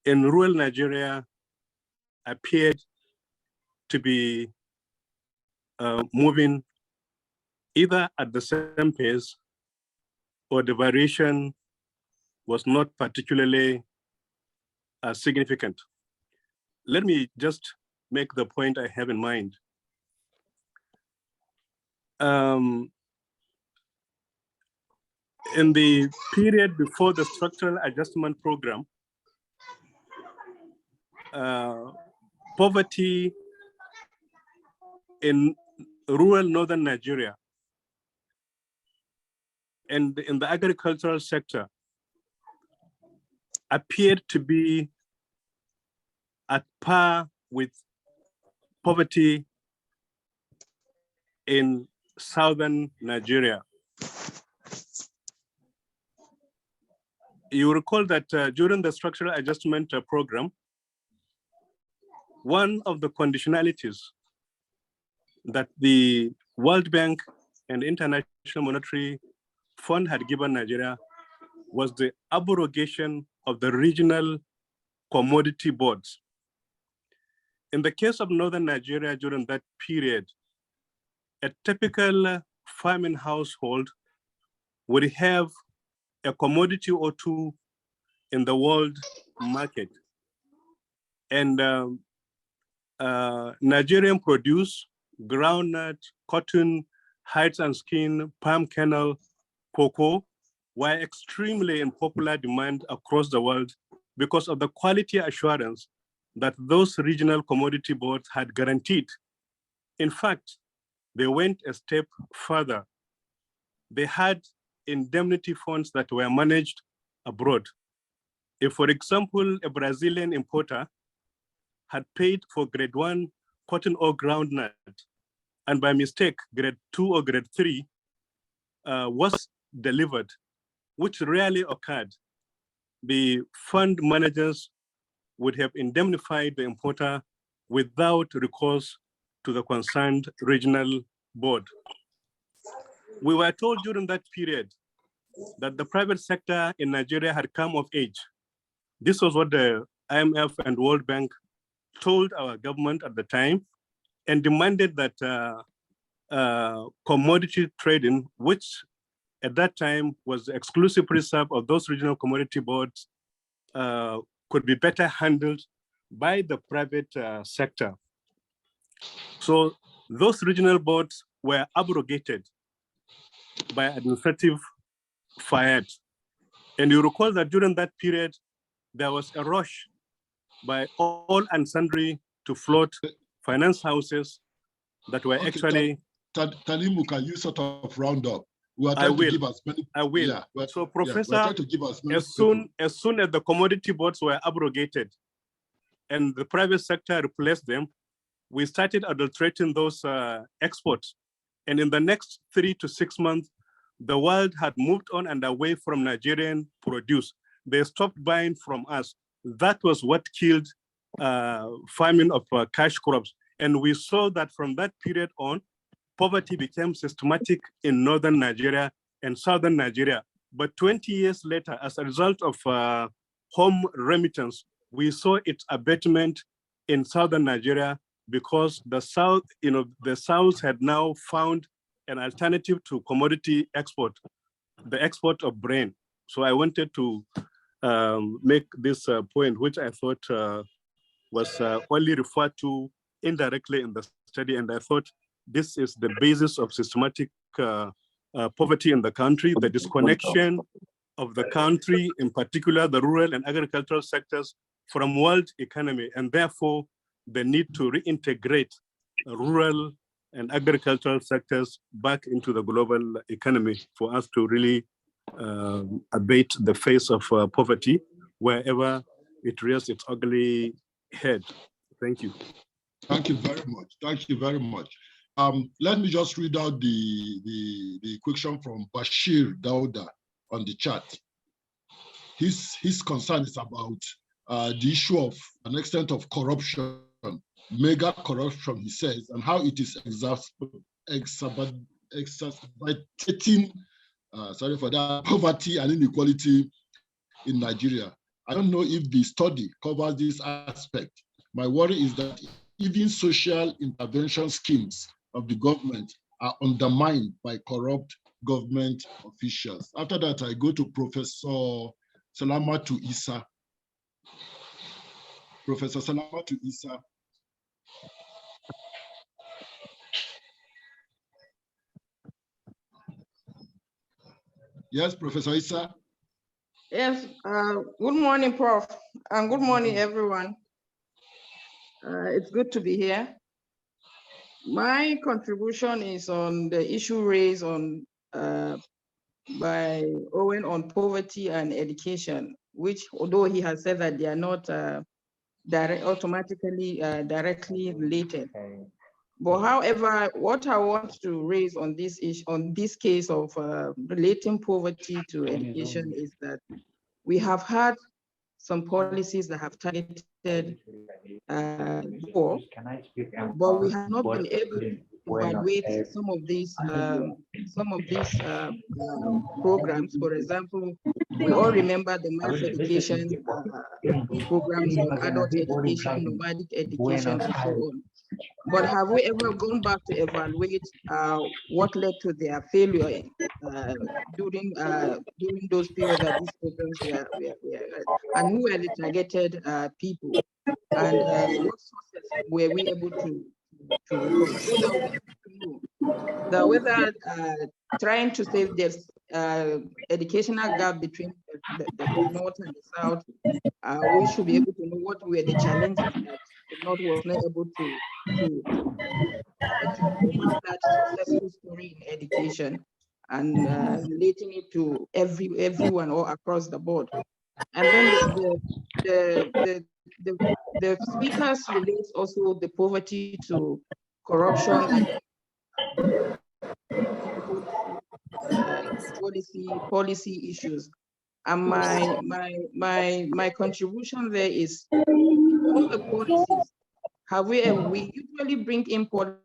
Speaker 8: in rural Nigeria appeared to be moving either at the same pace or the variation was not particularly significant. Let me just make the point I have in mind. In the period before the structural adjustment program, poverty in rural northern Nigeria and in the agricultural sector appeared to be at par with poverty in southern Nigeria. You recall that during the structural adjustment program, one of the conditionalities that the World Bank and International Monetary Fund had given Nigeria was the abrogation of the regional commodity boards. In the case of northern Nigeria during that period, a typical farming household would have a commodity or two in the world market. And Nigerian produce, groundnut, cotton, hides and skin, palm kernel, cocoa were extremely in popular demand across the world because of the quality assurance that those regional commodity boards had guaranteed. In fact, they went a step further. They had indemnity funds that were managed abroad. If, for example, a Brazilian importer had paid for grade 1 cotton or groundnut, and by mistake, grade 2 or grade 3 was delivered, which rarely occurred, the fund managers would have indemnified the importer without recourse to the concerned regional board. We were told during that period that the private sector in Nigeria had come of age. This was what the IMF and World Bank told our government at the time and demanded that commodity trading, which at that time was the exclusive preserve of those regional commodity boards, could be better handled by the private sector. So those regional boards were abrogated by administrative fiat. And you recall that during that period, there was a rush by all and sundry to float finance houses that were actually—
Speaker 1: Tanimu, can you sort of round up? We are
Speaker 8: I
Speaker 1: trying
Speaker 8: will.
Speaker 1: to give as many.
Speaker 8: I will.
Speaker 1: Yeah,
Speaker 8: So, Professor,
Speaker 1: trying to give as many
Speaker 8: as soon as the commodity boards were abrogated and the private sector replaced them, we started adulterating those exports. And in the next 3 to 6 months, the world had moved on and away from Nigerian produce. They stopped buying from us. That was what killed farming of cash crops. And we saw that from that period on, poverty became systematic in northern Nigeria and southern Nigeria. But 20 years later, as a result of home remittance, we saw its abatement in southern Nigeria because the South, the South had now found an alternative to commodity export, the export of grain. So I wanted to make this point, which I thought was only referred to indirectly in the study. And I thought this is the basis of systematic poverty in the country, the disconnection of the country, in particular the rural and agricultural sectors, from world economy, and therefore the need to reintegrate rural and agricultural sectors back into the global economy for us to really abate the face of poverty wherever it rears its ugly head. Thank you.
Speaker 1: Thank you very much. Thank you very much. Let me just read out the question from Bashir Dauda on the chat. His concern is about the issue of an extent of corruption, mega corruption, he says, and how it is exacerbating, sorry for that, poverty and inequality in Nigeria. I don't know if the study covers this aspect. My worry is that even social intervention schemes of the government are undermined by corrupt government officials. After that, I go to Professor Salamatu Issa. Professor Salamatu Issa. Yes, Professor Issa.
Speaker 9: Yes, good morning, Prof. And good morning, everyone. It's good to be here. My contribution is on the issue raised on by Owen on poverty and education, which although he has said that they are not automatically directly related. But however, what I want to raise on this issue, on this case of relating poverty to education, is that we have had some policies that have targeted poor, but we have not been able to evaluate some of these programs. For example, we all remember the mass education programs on adult education, nomadic education, and so on. But have we ever gone back to evaluate what led to their failure during those periods that these programs were and who were the targeted people, and what sources were we able to record, so that we know that whether trying to say there's educational gap between the North and the South, we should be able to know what were the challenges that the North was not able to have that successful story in education, and relating it to everyone or across the board. And then the speakers relate also the poverty to corruption and policy issues. And my contribution there is all the policies. We usually bring in policies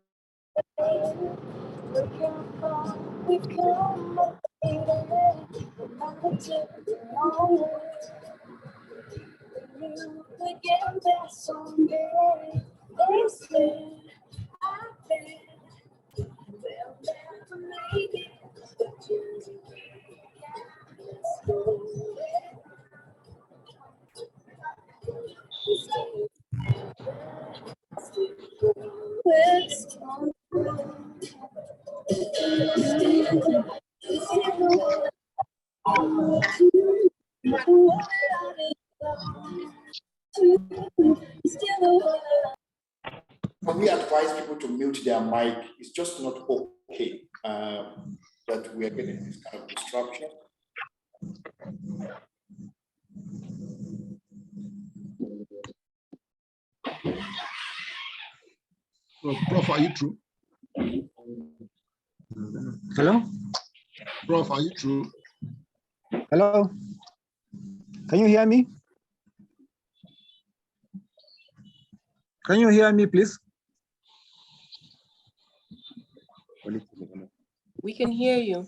Speaker 6: we advise people to mute their mic. It's just not okay that we are getting this kind of disruption.
Speaker 1: Prof, are you true?
Speaker 10: Hello?
Speaker 1: Prof, are you true?
Speaker 10: Hello? Can you hear me? Can you hear me, please?
Speaker 11: We can hear you.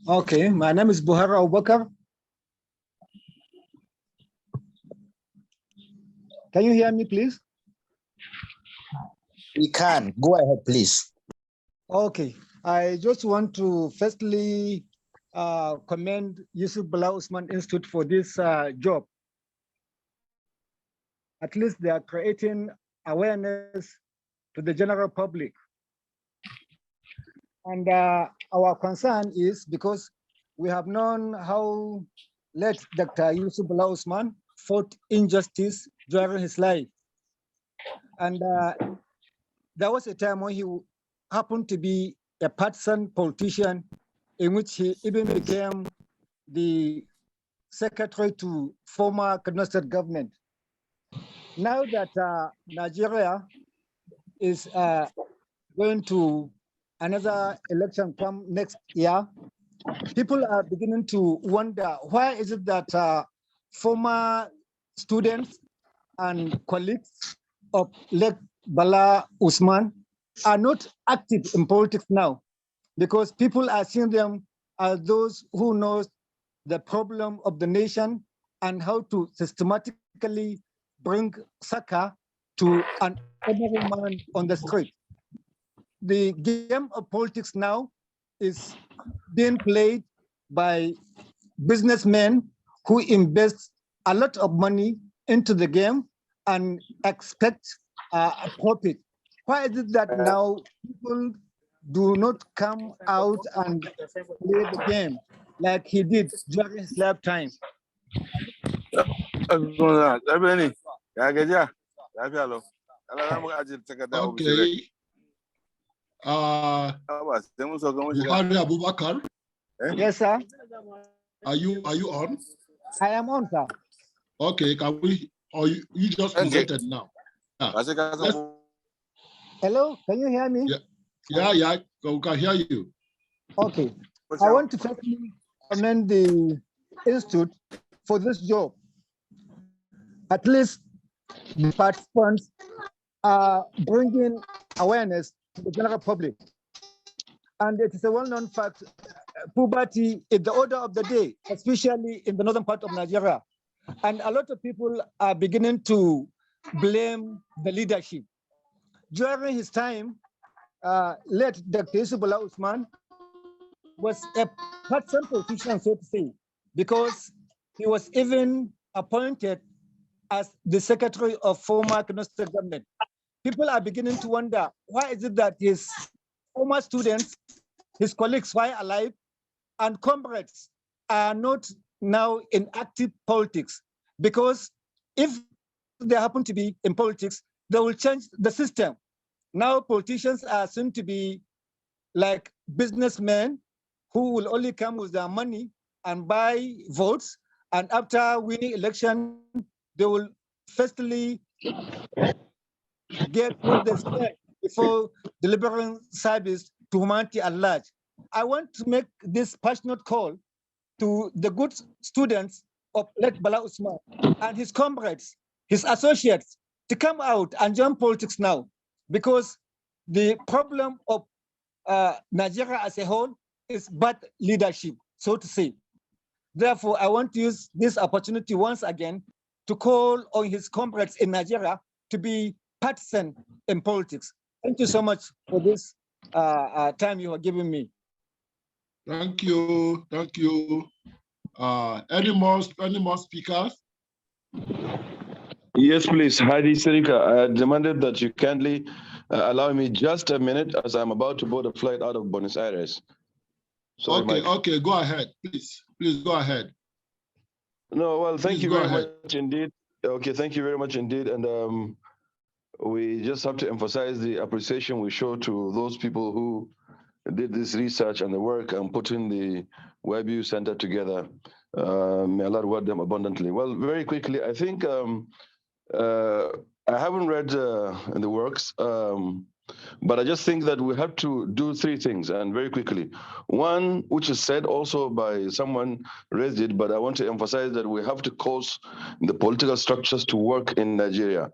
Speaker 10: Okay, my name is Buhara Abubakar. Can you hear me, please?
Speaker 12: We can. Go ahead, please.
Speaker 10: Okay, I just want to firstly commend Yusuf Bala Usman Institute for this job. At least they are creating awareness to the general public. And our concern is because we have known how late Dr. Yusuf Bala Usman fought injustice during his life. And there was a time when he happened to be a partisan politician, in which he even became the secretary to former Kaduna State government. Now that Nigeria is going to another election come next year, people are beginning to wonder, why is it that former students and colleagues of Lake Bala Usman are not active in politics now? Because people are seeing them as those who know the problem of the nation and how to systematically bring succor to an ordinary man on the street. the game of politics now is being played by businessmen who invest a lot of money into the game and expect a profit. Why is it that now people do not come out and play the game like he did during his lifetime?
Speaker 1: Okay. Buhari Abubakar.
Speaker 10: Yes, sir.
Speaker 1: Are you on?
Speaker 10: I am on, sir.
Speaker 1: Okay, can we, or you just presented now?
Speaker 10: Hello, can you hear me?
Speaker 1: Yeah, we can hear you.
Speaker 10: Okay. I want to firstly commend the Institute for this job. At least the participants are bringing awareness to the general public. And it is a well-known fact, poverty is the order of the day, especially in the northern part of Nigeria. And a lot of people are beginning to blame the leadership. During his time, late Dr. Yusufullah Usman was a partisan politician, so to say, because he was even appointed as the secretary of former Kano State government. People are beginning to wonder, why is it that his former students, his colleagues, why alive, and comrades are not now in active politics? Because if they happen to be in politics, they will change the system. Now politicians are soon to be like businessmen who will only come with their money and buy votes, and after winning election, they will firstly get what they spend before delivering service to humanity at large. I want to make this passionate call to the good students of Late Bala Usman and his comrades, his associates, to come out and join politics now, because the problem of Nigeria as a whole is bad leadership, so to say. Therefore, I want to use this opportunity once again to call on his comrades in Nigeria to be partisan in politics. Thank you so much for this time you are giving me.
Speaker 1: Thank you. Any more speakers?
Speaker 11: Yes, please. Heidi Serika, I demanded that you kindly allow me just a minute as I'm about to board a flight out of Buenos Aires. Sorry,
Speaker 1: okay, go ahead, please go ahead.
Speaker 11: No, well, thank you very much indeed. Okay, thank you very much indeed. And we just have to emphasize the appreciation we show to those people who did this research and the work and putting the WebView Center together. May Allah reward them abundantly. Well, very quickly, I think I haven't read in the works, but I just think that we have to do three things, and very quickly. One, which is said also by someone raised it, but I want to emphasize that we have to cause the political structures to work in Nigeria,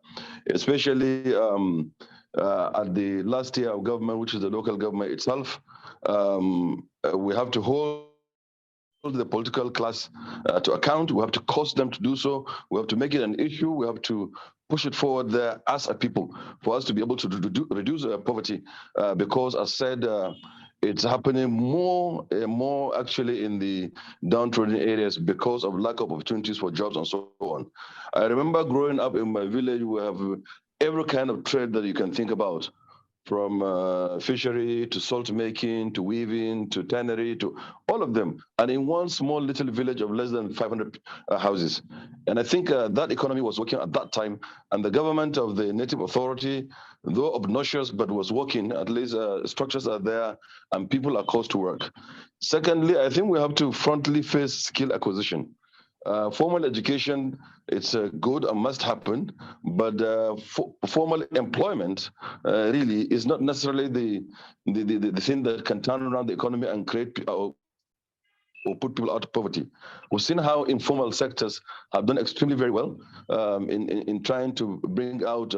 Speaker 11: especially at the last tier of government, which is the local government itself. We have to hold the political class to account. We have to cause them to do so. We have to make it an issue. We have to push it forward there as a people for us to be able to reduce poverty, because as said, it's happening more actually in the downtrodden areas because of lack of opportunities for jobs and so on. I remember growing up in my village, we have every kind of trade that you can think about, from fishery to salt making to weaving to tannery to all of them, and in one small little village of less than 500 houses. And I think that economy was working at that time, and the government of the native authority, though obnoxious, but was working. At least structures are there and people are caused to work. Secondly, I think we have to frontally face skill acquisition. Formal education, it's good and must happen, but formal employment really is not necessarily the thing that can turn around the economy and create or put people out of poverty. We've seen how informal sectors have done extremely very well in trying to bring out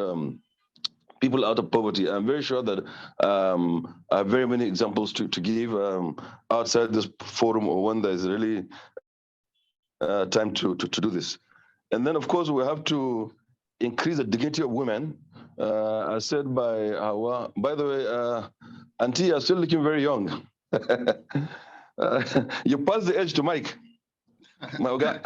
Speaker 11: people out of poverty. I'm very sure that I have very many examples to give outside this forum, or one that is really time to do this. And then, of course, we have to increase the dignity of women as said by Hawa. By the way, Auntie, you're still looking very young. You passed the age to Mike. My Oga.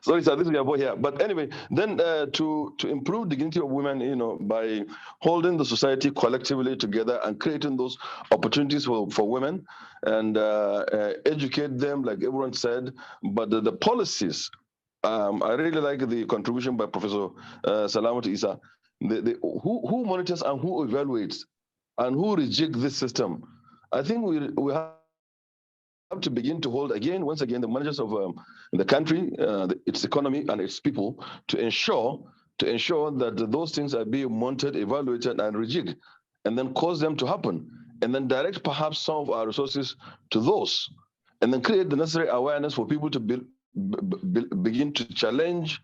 Speaker 11: Sorry, sir, this is your boy here. But anyway, then to improve dignity of women, by holding the society collectively together and creating those opportunities for women and educate them, like everyone said. But the policies, I really like the contribution by Professor Salamat Isa. Who monitors and who evaluates and who rejects this system? I think we have to begin to hold once again, the managers of the country, its economy and its people to ensure that those things are being monitored, evaluated and rejigged, and then cause them to happen, and then direct perhaps some of our resources to those, and then create the necessary awareness for people to begin to challenge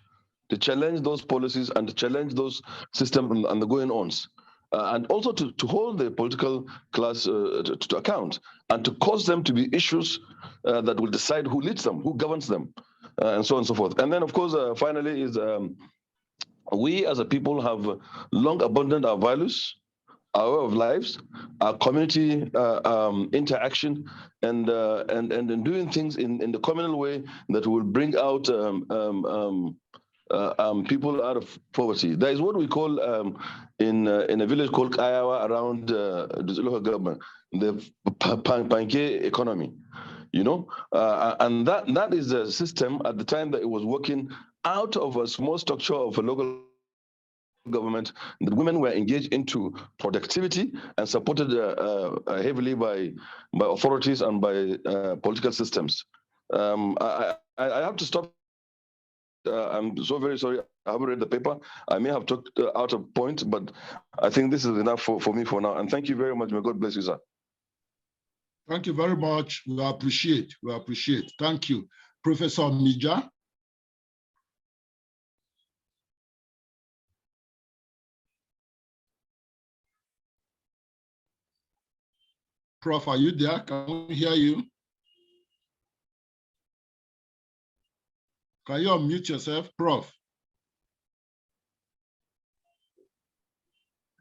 Speaker 11: those policies and to challenge those systems and the going-ons. And also to hold the political class to account and to cause them to be issues that will decide who leads them, who governs them, and so on and so forth. And then, of course, finally, is we as a people have long abandoned our values, our way of lives, our community interaction, and doing things in the communal way that will bring out people out of poverty. There is what we call in a village called Kayawa around the local government, the panke economy, and that is a system at the time that it was working out of a small structure of a local government. The women were engaged into productivity and supported heavily by authorities and by political systems. I have to stop. I'm so very sorry. I haven't read the paper. I may have talked out of point, but I think this is enough for me for now. And thank you very much. May God bless you, sir.
Speaker 1: Thank you very much. We appreciate. Thank you. Professor Mija. Prof, are you there? Can we hear you? Can you unmute yourself, Prof?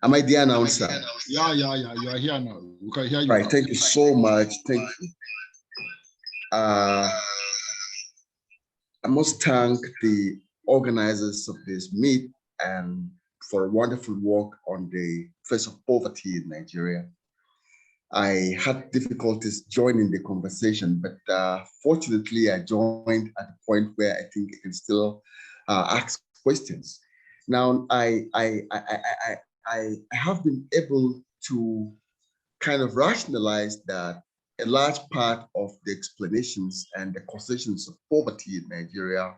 Speaker 7: Am I there now, sir?
Speaker 1: Yeah. You are here now. We can hear you.
Speaker 7: Right.
Speaker 1: Now.
Speaker 7: Thank you so much. Thank you. I must thank the organizers of this meet and for a wonderful work on the face of poverty in Nigeria. I had difficulties joining the conversation, but fortunately I joined at a point where I think I can still ask questions. Now, I have been able to kind of rationalize that a large part of the explanations and the causations of poverty in Nigeria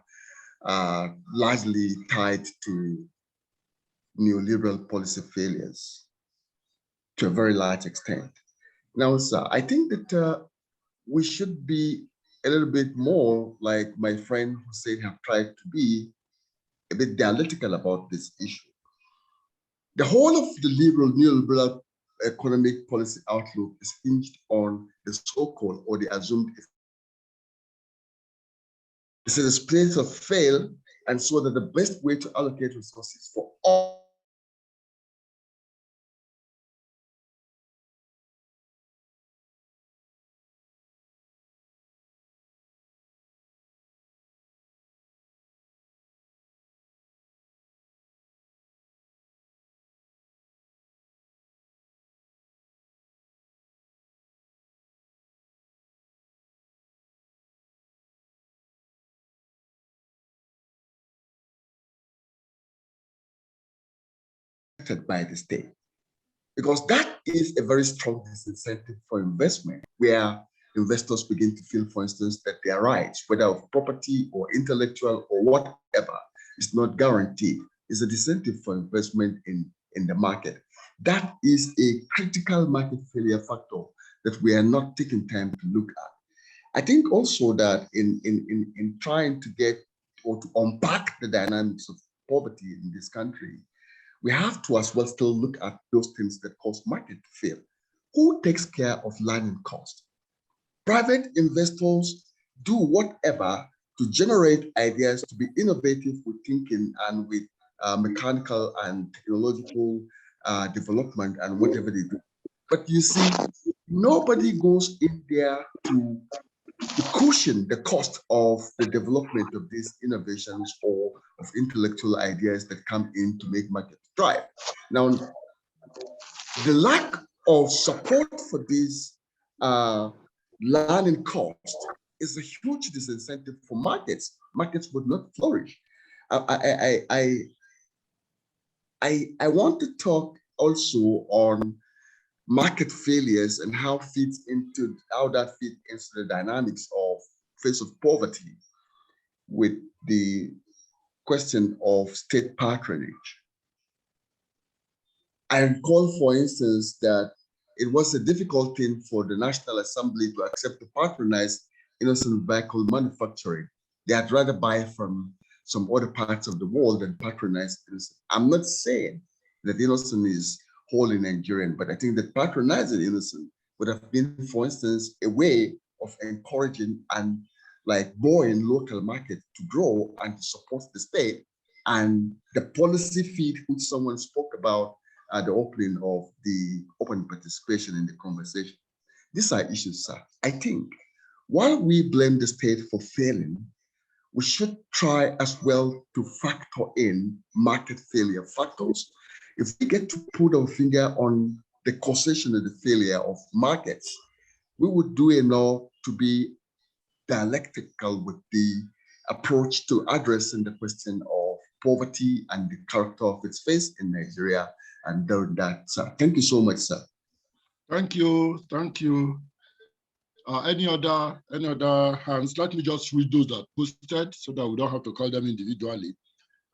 Speaker 7: are largely tied to neoliberal policy failures to a very large extent. Now, sir, I think that we should be a little bit more like my friend Hussein have tried to be a bit dialectical about this issue. The whole of the neoliberal economic policy outlook is hinged on the so-called or the assumed it's a place of fail, and so that the best way to allocate resources for all by the state, because that is a very strong disincentive for investment, where investors begin to feel, for instance, that their rights, whether of property or intellectual or whatever, is not guaranteed. It's a disincentive for investment in the market. That is a critical market failure factor that we are not taking time to look at. I think also that in trying to get or to unpack the dynamics of poverty in this country, we have to as well still look at those things that cause market to fail. Who takes care of learning cost? Private investors do whatever to generate ideas, to be innovative with thinking and with mechanical and technological development and whatever they do. But you see, nobody goes in there to cushion the cost of the development of these innovations or of intellectual ideas that come in to make markets thrive. Now, the lack of support for this learning cost is a huge disincentive for markets. Markets would not flourish. I want to talk also on market failures and how that fits into the dynamics of face of poverty with the question of state patronage. I recall, for instance, that it was a difficult thing for the National Assembly to accept to patronize innocent vehicle manufacturing. They had rather buy from some other parts of the world than patronize innocent. I'm not saying that innocent is wholly Nigerian, but I think that patronizing innocent would have been, for instance, a way of encouraging and like buoying local market to grow and to support the state. And the policy feed which someone spoke about at the opening of the open participation in the conversation. These are issues, sir. I think while we blame the state for failing, we should try as well to factor in market failure factors. If we get to put our finger on the causation of the failure of markets, we would do enough to be dialectical with the approach to addressing the question of poverty and the character of its face in Nigeria. And that, sir. Thank you so much, sir.
Speaker 1: Thank you. Thank you. Any other hands? Let me just read those that posted so that we don't have to call them individually.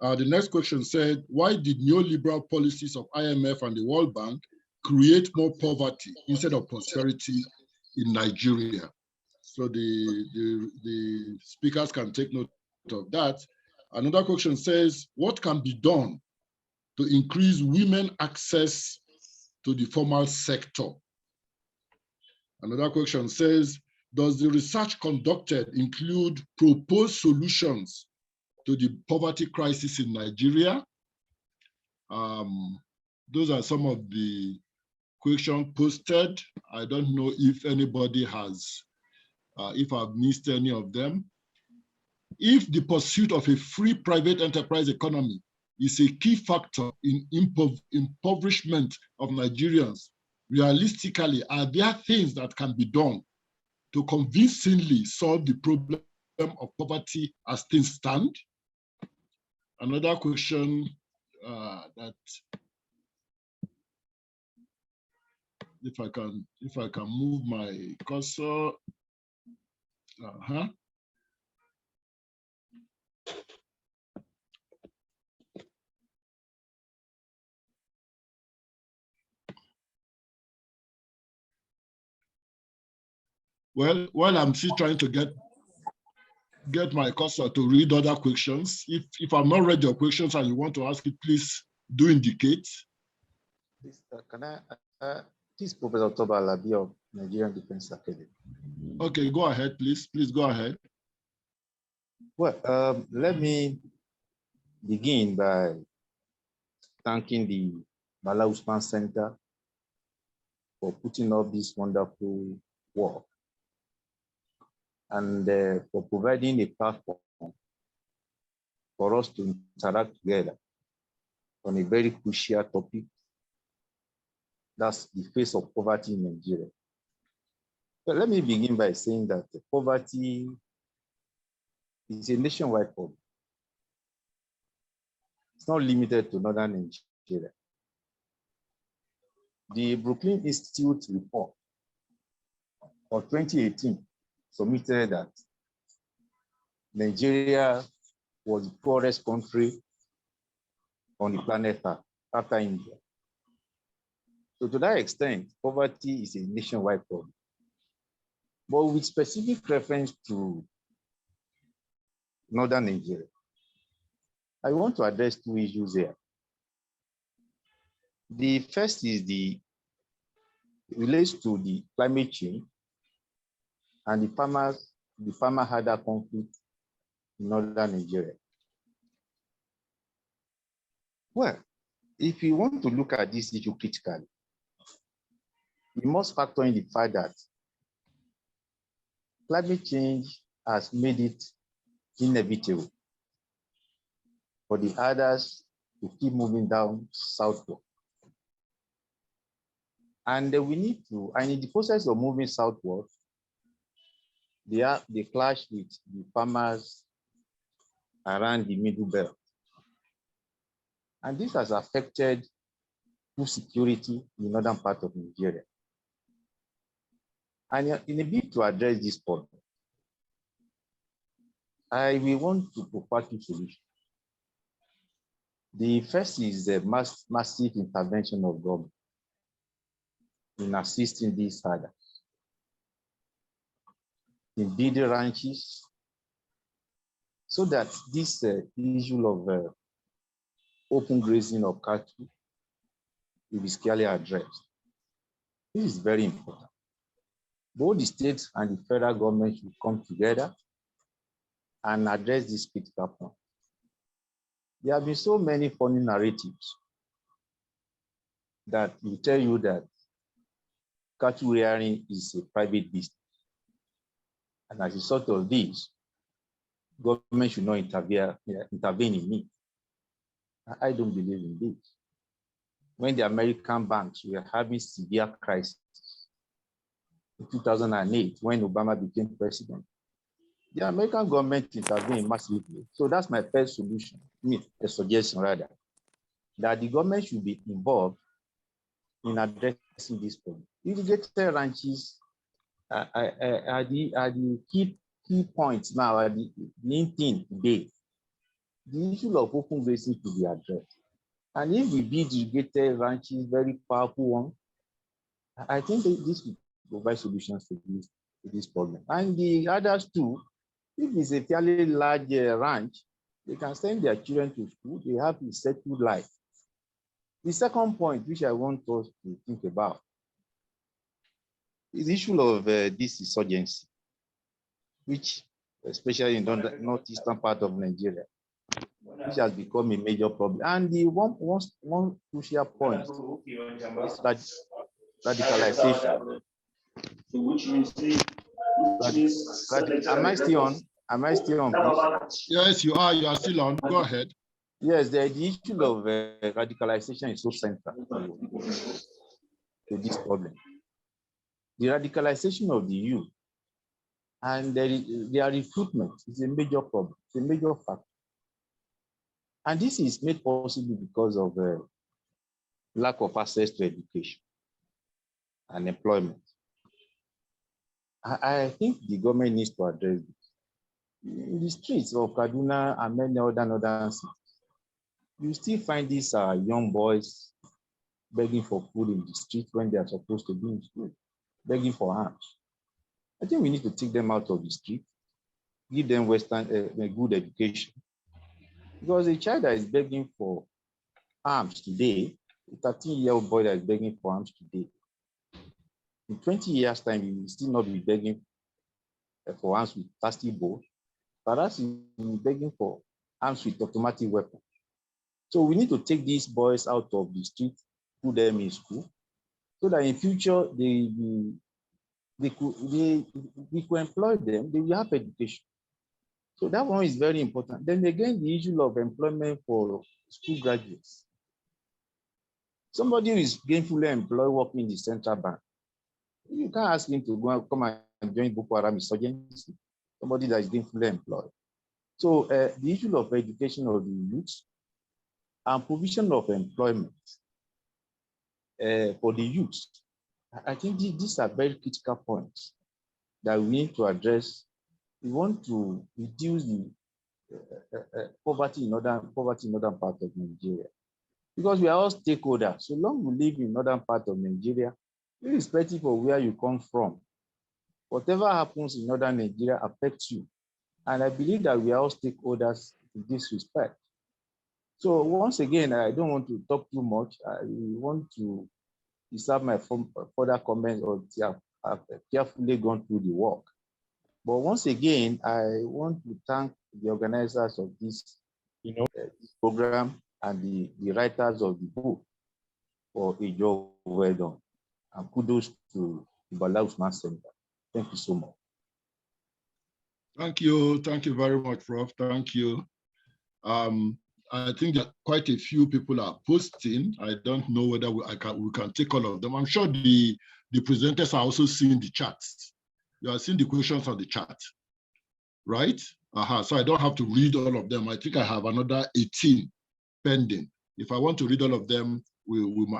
Speaker 1: The next question said, why did neoliberal policies of IMF and the World Bank create more poverty instead of prosperity in Nigeria? So the speakers can take note of that. Another question says, what can be done to increase women access to the formal sector? Another question says, does the research conducted include proposed solutions to the poverty crisis in Nigeria? Those are some of the questions posted. I don't know if anybody has, if I've missed any of them. If the pursuit of a free private enterprise economy is a key factor in impoverishment of Nigerians, realistically, are there things that can be done to convincingly solve the problem of poverty as things stand? Another question that, if I can move my cursor. Well, while I'm still trying to get my cursor to read other questions, if I'm not read your questions and you want to ask it, please do indicate.
Speaker 13: Can I, this is Professor Toba Alabi of Nigerian Defense Academy.
Speaker 1: Okay, go ahead, please. Please go ahead.
Speaker 13: Well, let me begin by thanking the Bala Usman Center for putting up this wonderful work and for providing a platform for us to interact together on a very crucial topic. That's the face of poverty in Nigeria. But let me begin by saying that poverty is a nationwide problem. It's not limited to northern Nigeria. The Brooklyn Institute report of 2018 submitted that Nigeria was the poorest country on the planet Earth after India. So to that extent, poverty is a nationwide problem. But with specific reference to northern Nigeria, I want to address two issues here. The first is relates to the climate change and the farmer-herder conflict in northern Nigeria. Well, if you want to look at this issue critically, we must factor in the fact that climate change has made it inevitable for the others to keep moving down southward. And we need to, and in the process of moving southward, they clash with the farmers around the middle belt. And this has affected food security in the northern part of Nigeria. And in a bid to address this problem, I will want to propose two solutions. The first is the massive intervention of government in assisting these herders, in building ranches, so that this issue of open grazing of cattle will be squarely addressed. This is very important. Both the states and the federal government should come together and address this critical point. There have been so many funny narratives that will tell you that cattle rearing is a private business. And as a result of this, government should not intervene in it. I don't believe in this. When the American banks were having severe crisis in 2008, when Obama became president, the American government intervened massively. So that's my first solution, a suggestion rather, that the government should be involved in addressing this problem. Irrigated ranches are the key points now, are the main thing today. The issue of open grazing to be addressed. And if we build irrigated ranches, very powerful one, I think that this will provide solutions to this problem. And the others too, if it's a fairly large ranch, they can send their children to school, they have a settled life. The second point, which I want us to think about, is the issue of this insurgency, which, especially in the northeastern part of Nigeria, which has become a major problem. And the one crucial point is radicalization. Am I still on? Am I still on, please?
Speaker 1: Yes, you are. You are still on. Go ahead.
Speaker 13: Yes, the issue of radicalization is so central to this problem. The radicalization of the youth and their recruitment is a major problem. It's a major factor. And this is made possible because of lack of access to education and employment. I think the government needs to address this. In the streets of Kaduna and many other northern cities, you still find these young boys begging for food in the street when they are supposed to be in school, begging for arms. I think we need to take them out of the street, give them a good education. Because a child that is begging for arms today, a 13-year-old boy that is begging for arms today, in 20 years' time, he will still not be begging for arms with plastic balls, but as he will be begging for arms with automatic weapons. So we need to take these boys out of the street, put them in school, so that in future we could employ them, they will have education. So that one is very important. Then again, the issue of employment for school graduates. Somebody who is gainfully employed working in the central bank, you can't ask him to go and come and join Boko Haram insurgency, somebody that is gainfully employed. So the issue of education of the youth and provision of employment for the youth, I think these are very critical points that we need to address. We want to reduce the poverty in northern part of Nigeria, because we are all stakeholders. So long we live in northern part of Nigeria, irrespective of where you come from, whatever happens in northern Nigeria affects you. And I believe that we are all stakeholders in this respect. So once again, I don't want to talk too much. I want to reserve my further comments or have carefully gone through the work. But once again, I want to thank the organizers of this program and the writers of the book for a job well done. And kudos to the Bala Usman Center. Thank you so much.
Speaker 1: Thank you. Thank you very much, Prof. Thank you. I think that quite a few people are posting. I don't know whether we can take all of them. I'm sure the presenters are also seeing the charts. You are seeing the questions on the chat, right? So I don't have to read all of them. I think I have another 18 pending. If I want to read all of them,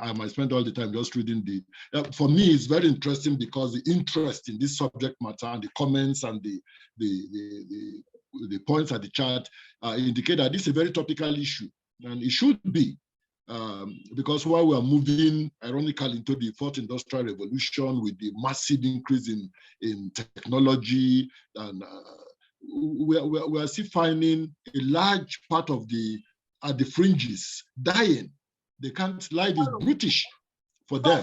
Speaker 1: I might spend all the time just reading the. For me, it's very interesting because the interest in this subject matter and the comments and the points at the chart indicate that this is a very topical issue, and it should be, because while we are moving, ironically, into the fourth industrial revolution with the massive increase in technology, and we are still finding a large part of at the fringes dying. They can't, life is brutish for them.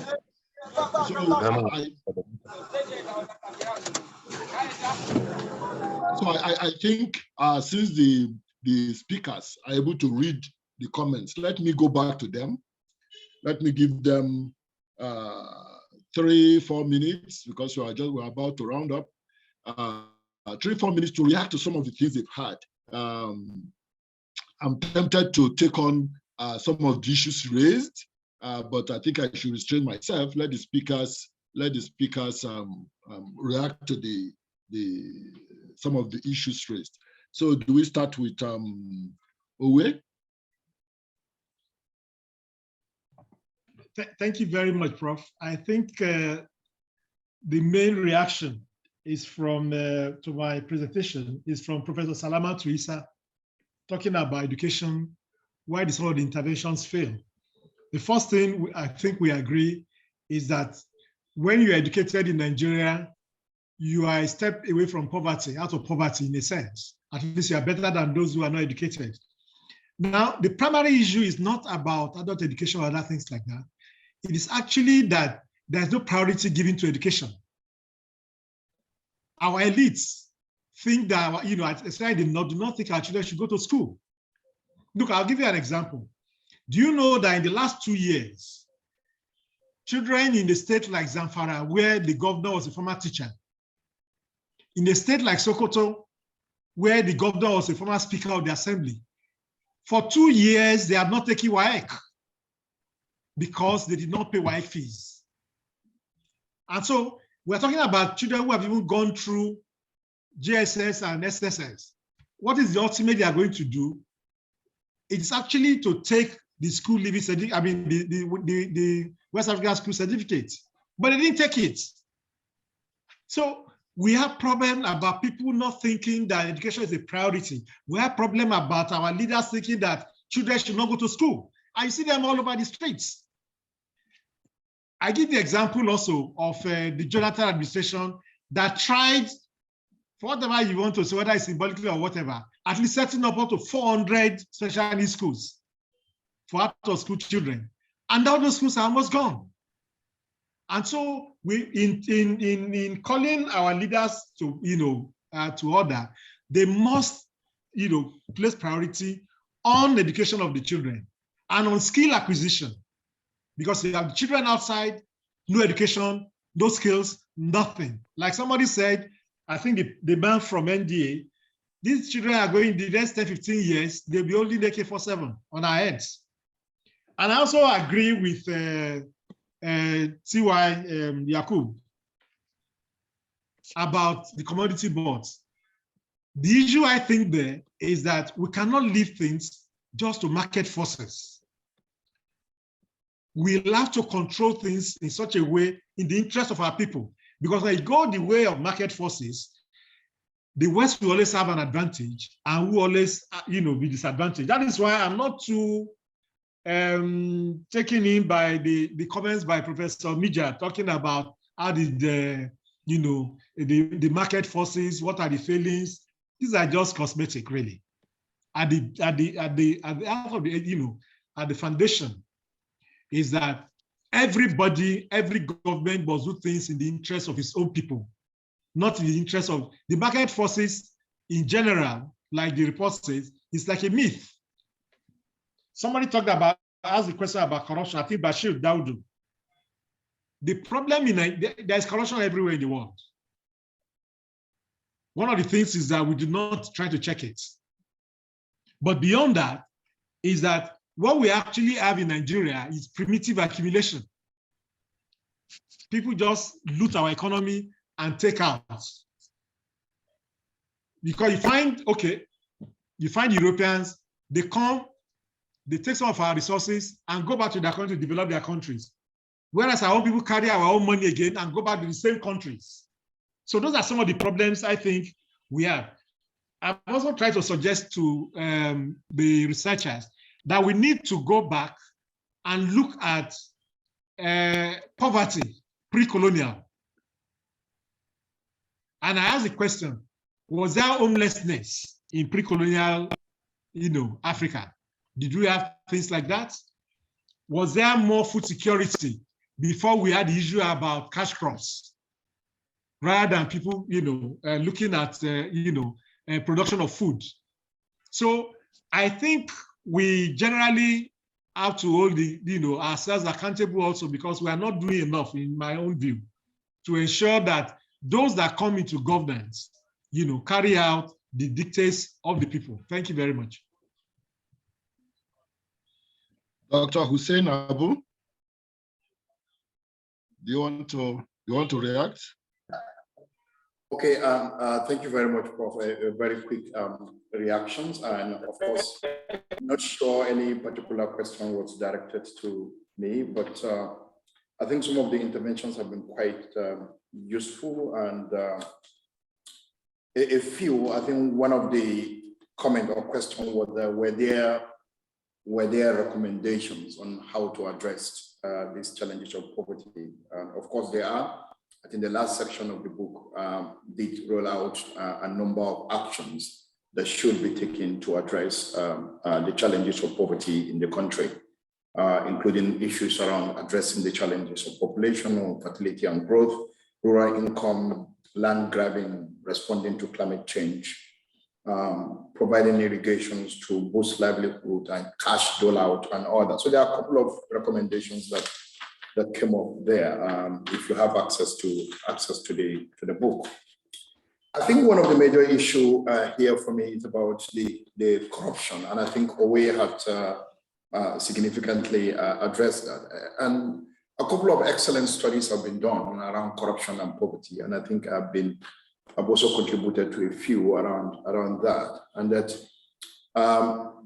Speaker 1: So I think since the speakers are able to read the comments, let me go back to them. Let me give them 3-4 minutes, because we're about to round up. 3-4 minutes to react to some of the things they've had. I'm tempted to take on some of the issues raised, but I think I should restrain myself. Let the speakers react to some of the issues raised. So do we start with Owe?
Speaker 5: Thank you very much, Prof. I think the main reaction is from to my presentation is from Professor Salama Tuisa, talking about education, why the sort of interventions fail. The first thing I think we agree is that when you're educated in Nigeria, you are a step away from poverty, out of poverty in a sense. At least you are better than those who are not educated. Now, the primary issue is not about adult education or other things like that. It is actually that there's no priority given to education. Our elites think that, especially do not think our children should go to school. Look, I'll give you an example. Do you know that in the last 2 years, children in a state like Zamfara, where the governor was a former teacher, in a state like Sokoto, where the governor was a former speaker of the assembly, for 2 years, they have not taken WAEC because they did not pay WAEC fees. And so we're talking about children who have even gone through JSS and SSS. What is the ultimate they are going to do? It's actually to take the school leaving certificate, I mean, the West African school certificate, but they didn't take it. So we have problem about people not thinking that education is a priority. We have problem about our leaders thinking that children should not go to school. And you see them all over the streets. I give the example also of the Jonathan administration that tried, for whatever you want to say, whether it's symbolically or whatever, at least setting up to 400 special needs schools for out-of-school children. And all those schools are almost gone. And so we, in calling our leaders to, to order, they must, place priority on education of the children and on skill acquisition, because they have children outside, no education, no skills, nothing. Like somebody said, I think the man from NDA, these children are going the next 10, 15 years, they'll be holding AK-47 on our heads. And I also agree with T.Y. Yakub about the commodity boards. The issue I think there is that we cannot leave things just to market forces. We'll have to control things in such a way in the interest of our people. Because when you go the way of market forces, the West will always have an advantage and will always, be disadvantaged. That is why I'm not too taken in by the comments by Professor Mija talking about how did the market forces, what are the failings? These are just cosmetic, really. At the foundation is that everybody, every government must do things in the interest of its own people, not in the interest of the market forces in general, like the report says, it's like a myth. somebody asked the question about corruption. I think Bashir Daudu. The problem there's corruption everywhere in the world. One of the things is that we do not try to check it. But beyond that is that what we actually have in Nigeria is primitive accumulation. People just loot our economy and take out. Because you find Europeans, they come, they take some of our resources and go back to their country to develop their countries. Whereas our own people carry our own money again and go back to the same countries. So those are some of the problems I think we have. I've also tried to suggest to the researchers that we need to go back and look at poverty pre-colonial. And I asked the question, was there homelessness in pre-colonial, Africa? Did we have things like that? Was there more food security before we had the issue about cash crops? Rather than people, looking at, production of food. So I think we generally have to hold ourselves accountable also, because we are not doing enough, in my own view, to ensure that those that come into governance, carry out the dictates of the people. Thank you very much.
Speaker 1: Dr. Hussein Abu, do you want to react?
Speaker 6: Okay, thank you very much, Prof. A very quick reactions. And of course, not sure any particular question was directed to me, but I think some of the interventions have been quite useful. And a few, I think one of the comment or question was were there recommendations on how to address these challenges of poverty? Of course, there are. I think the last section of the book did roll out a number of actions that should be taken to address the challenges of poverty in the country, including issues around addressing the challenges of population, fertility and growth, rural income, land grabbing, responding to climate change, providing irrigations to boost livelihood and cash dole out and all that. So there are a couple of recommendations that came up there. If you have access to the book, I think one of the major issue here for me is about the corruption, and I think Owe had significantly addressed that. And a couple of excellent studies have been done around corruption and poverty, and I think I've also contributed to a few around that, and that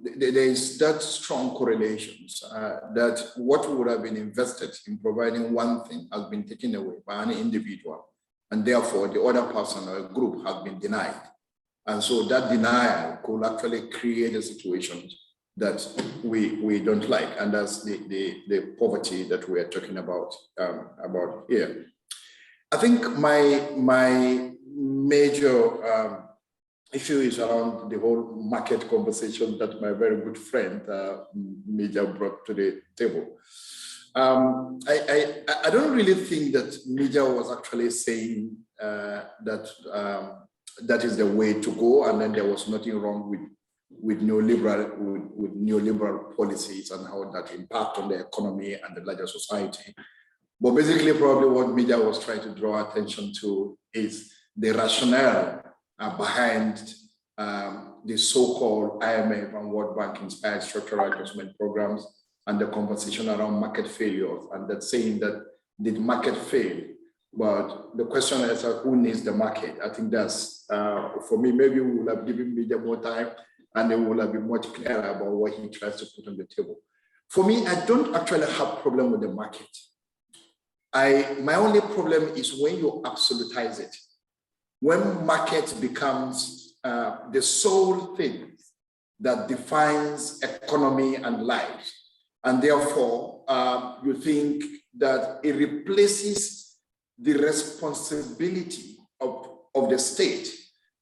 Speaker 6: there is that strong correlations that what would have been invested in providing one thing has been taken away by an individual, and therefore the other person or group has been denied. And so that denial could actually create a situation that we don't like, and that's the poverty that we are talking about here. I think my major issue is around the whole market conversation that my very good friend Media brought to the table. I don't really think that Media was actually saying that is the way to go, and then there was nothing wrong with neoliberal policies and how that impact on the economy and the larger society. But basically, probably what Media was trying to draw attention to is the rationale behind the so-called IMF and World Bank inspired structural adjustment programs and the conversation around market failures, and that saying that did market fail? But the question is who needs the market? I think that's, for me, maybe we will have given Media more time and they will have been much clearer about what he tries to put on the table. For me, I don't actually have a problem with the market. My only problem is when you absolutize it. When market becomes the sole thing that defines economy and life, and therefore you think that it replaces the responsibility of the state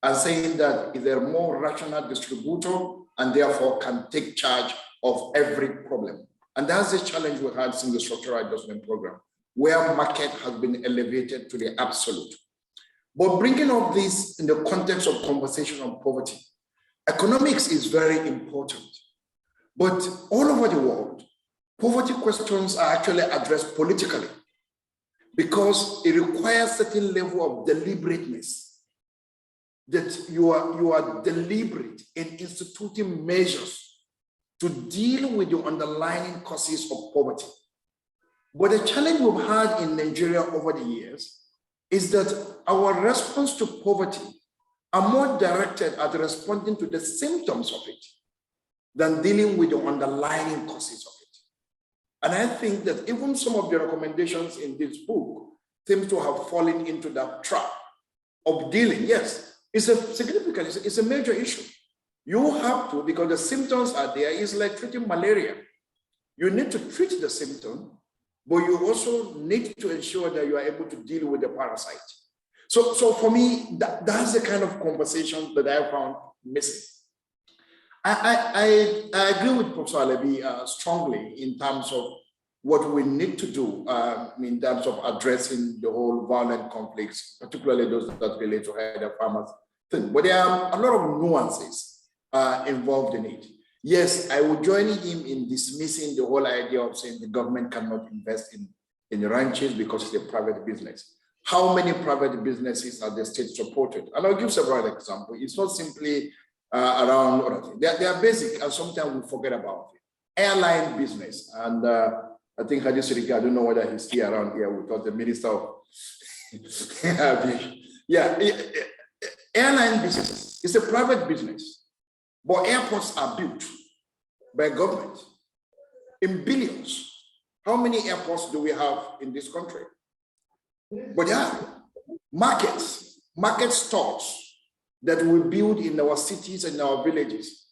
Speaker 6: and saying that is a more rational distributor and therefore can take charge of every problem. And that's the challenge we had in the structural adjustment program, where market has been elevated to the absolute. But bringing up this in the context of conversation on poverty, economics is very important. But all over the world, poverty questions are actually addressed politically because it requires certain level of deliberateness, that you are deliberate in instituting measures to deal with the underlying causes of poverty. But the challenge we've had in Nigeria over the years is that our response to poverty are more directed at responding to the symptoms of it than dealing with the underlying causes of it. And I think that even some of the recommendations in this book seem to have fallen into that trap of dealing. Yes, it's a significant, it's a major issue. You have to, because the symptoms are there. It's like treating malaria. You need to treat the symptom, but you also need to ensure that you are able to deal with the parasite. So for me, that's the kind of conversation that I found missing. I agree with Professor Alabi strongly in terms of what we need to do in terms of addressing the whole violent conflicts, particularly those that relate to the farmers thing. But there are a lot of nuances involved in it. Yes, I would join him in dismissing the whole idea of saying the government cannot invest in ranches because it's a private business. How many private businesses are the state supported? And I'll give several examples. It's not simply around other things. They are basic, and sometimes we forget about it. Airline business, and I think Hadi Siriki, I don't know whether he's still around here. We thought the minister of airline business is a private business, but airports are built by government in billions. How many airports do we have in this country? But yeah, market stores that we build in our cities and our villages.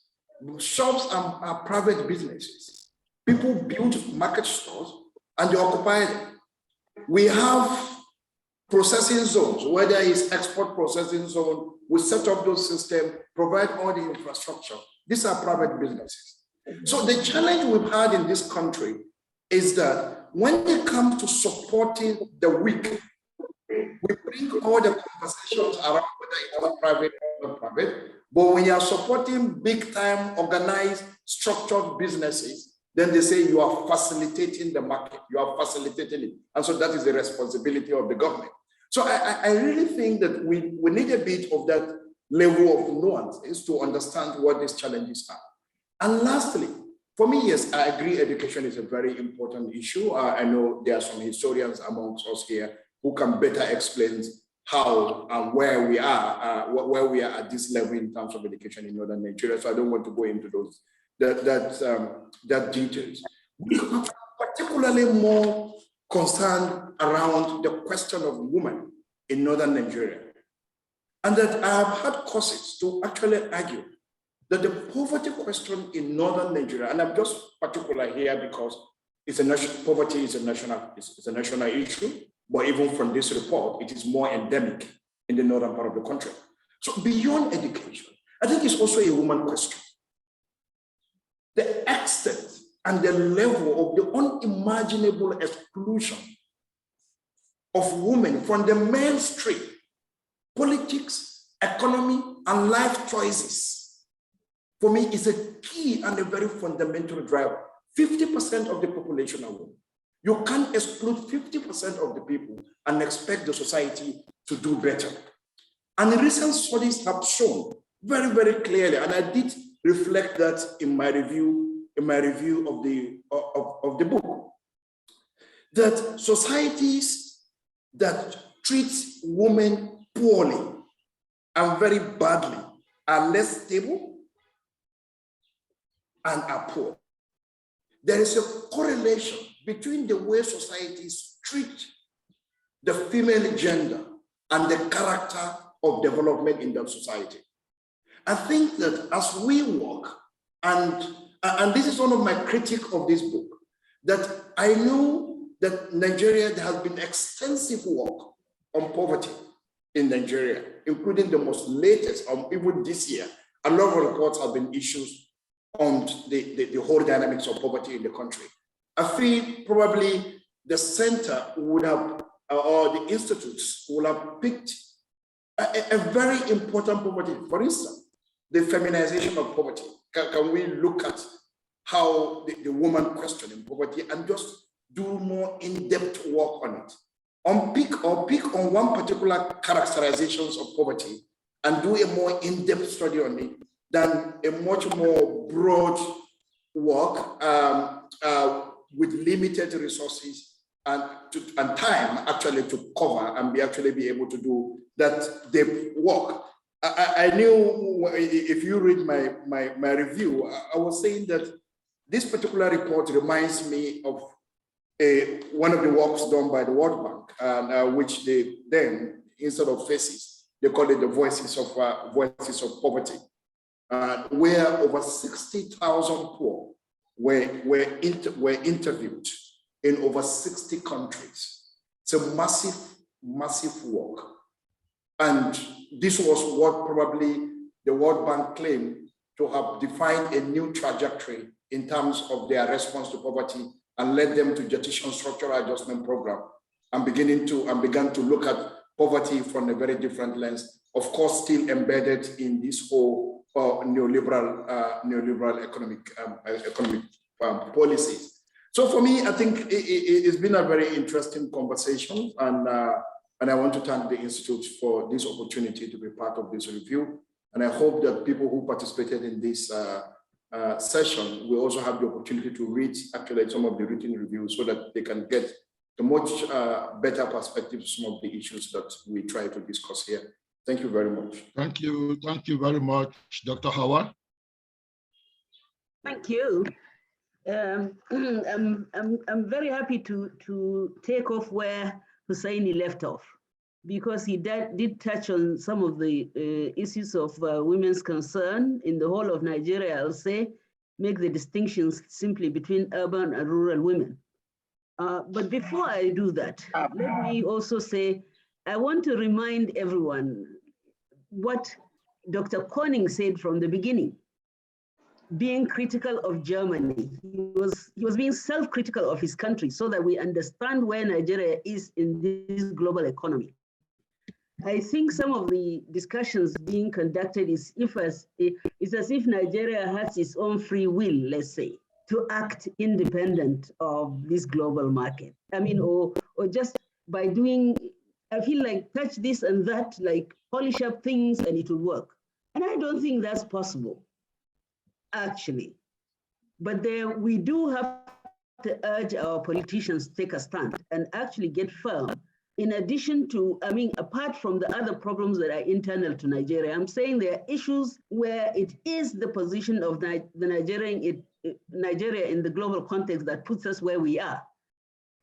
Speaker 6: Shops are private businesses. People build market stores and they occupy them. We have processing zones, whether it's export processing zone, we set up those systems, provide all the infrastructure. These are private businesses. So the challenge we've had in this country is that when it comes to supporting the weak, we bring all the conversations around whether it's private or not private, but when you are supporting big time organized structured businesses, then they say you are facilitating the market, you are facilitating it. And so that is the responsibility of the government. So I really think that we need a bit of that level of nuances to understand what these challenges are. And lastly, for me, yes, I agree education is a very important issue. I know there are some historians amongst us here who can better explain how and where we are at this level in terms of education in northern Nigeria. So I don't want to go into those that details. We are particularly more concerned around the question of women in northern Nigeria, and that I have had courses to actually argue that the poverty question in northern Nigeria, and I'm just particular here because it's a national poverty is a national issue. But even from this report, it is more endemic in the northern part of the country. So beyond education, I think it's also a woman question. The extent and the level of the unimaginable exclusion of women from the mainstream, politics, economy, and life choices, for me, is a key and a very fundamental driver. 50% of the population are women. You can't exclude 50% of the people and expect the society to do better. And recent studies have shown very, very clearly, and I did reflect that in my review of the book, that societies that treat women poorly and very badly are less stable and are poor. There is a correlation between the way societies treat the female gender and the character of development in that society. I think that as we work, and this is one of my critiques of this book, that I know that Nigeria, there has been extensive work on poverty in Nigeria, including the most latest, even this year, a lot of reports have been issued on the whole dynamics of poverty in the country. I feel probably the center would have, or the institutes would have picked a very important poverty. For instance, the feminization of poverty. Can we look at how the woman question in poverty and just do more in-depth work on it. Pick on one particular characterizations of poverty and do a more in-depth study on it than a much more broad work with limited resources and time actually to cover and actually be able to do that depth work. I knew if you read my review, I was saying that this particular report reminds me of one of the works done by the World Bank, and which they then, instead of faces, they call it the voices of poverty, where over 60,000 poor were interviewed in over 60 countries. It's a massive work. And this was what probably the World Bank claimed to have defined a new trajectory in terms of their response to poverty and led them to jettison structural adjustment program and began to look at poverty from a very different lens, of course, still embedded in this whole neoliberal economic policies. So for me, I think it's been a very interesting conversation, and I want to thank the Institute for this opportunity to be part of this review. And I hope that people who participated in this session will also have the opportunity to read actually some of the written reviews so that they can get a much better perspective of some of the issues that we try to discuss here. Thank you very much.
Speaker 1: Thank you very much, Dr. Howard.
Speaker 3: Thank you. I'm very happy to take off where Hussaini left off, because he did touch on some of the issues of women's concern in the whole of Nigeria. I'll say, make the distinctions simply between urban and rural women. But before I do that, let me also say, I want to remind everyone what Dr. Koning said from the beginning. Being critical of Germany, he was being self-critical of his country so that we understand where Nigeria is in this global economy. I think some of the discussions being conducted is as if Nigeria has its own free will, let's say, to act independent of this global market. I mean, or just by doing, I feel like touch this and that, like polish up things and it will work. And I don't think that's possible, actually. But we do have to urge our politicians to take a stand and actually get firm. In addition to, I mean, apart from the other problems that are internal to Nigeria, I'm saying there are issues where it is the position of Nigeria in the global context that puts us where we are.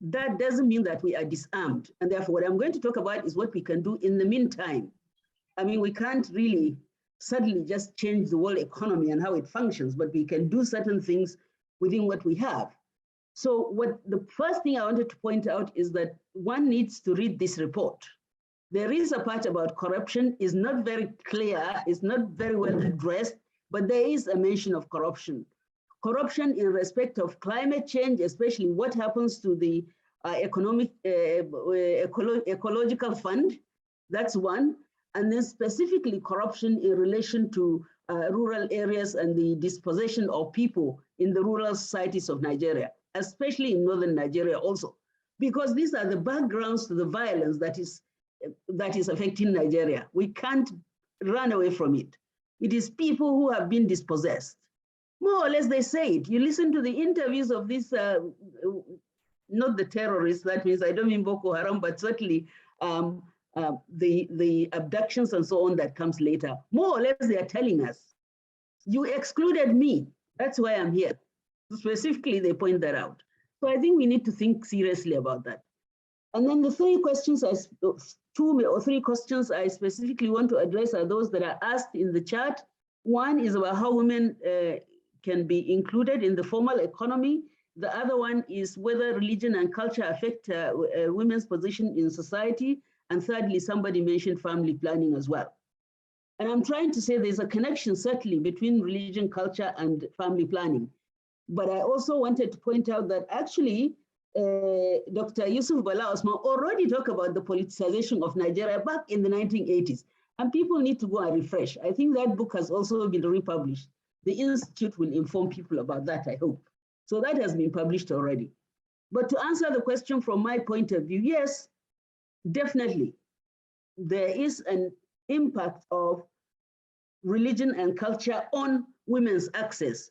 Speaker 3: That doesn't mean that we are disarmed. And therefore, what I'm going to talk about is what we can do in the meantime. I mean, we can't really suddenly just change the world economy and how it functions, but we can do certain things within what we have. So the first thing I wanted to point out is that one needs to read this report. There is a part about corruption, is not very clear, is not very well addressed, but there is a mention of corruption. Corruption in respect of climate change, especially what happens to the ecological fund, that's one. And then specifically corruption in relation to rural areas and the dispossession of people in the rural societies of Nigeria, especially in northern Nigeria also, because these are the backgrounds to the violence that is affecting Nigeria. We can't run away from it. It is people who have been dispossessed. More or less they say it. You listen to the interviews of this, not the terrorists, that means I don't mean Boko Haram, but certainly the abductions and so on that comes later. More or less they are telling us, you excluded me, that's why I'm here. Specifically, they point that out. So I think we need to think seriously about that. And then the two or three questions I specifically want to address are those that are asked in the chat. One is about how women can be included in the formal economy. The other one is whether religion and culture affect women's position in society. And thirdly, somebody mentioned family planning as well. And I'm trying to say there's a connection certainly between religion, culture, and family planning. But I also wanted to point out that actually, Dr. Yusuf Bala Osman already talked about the politicization of Nigeria back in the 1980s. And people need to go and refresh. I think that book has also been republished. The Institute will inform people about that, I hope. So that has been published already. But to answer the question from my point of view, yes, definitely, there is an impact of religion and culture on women's access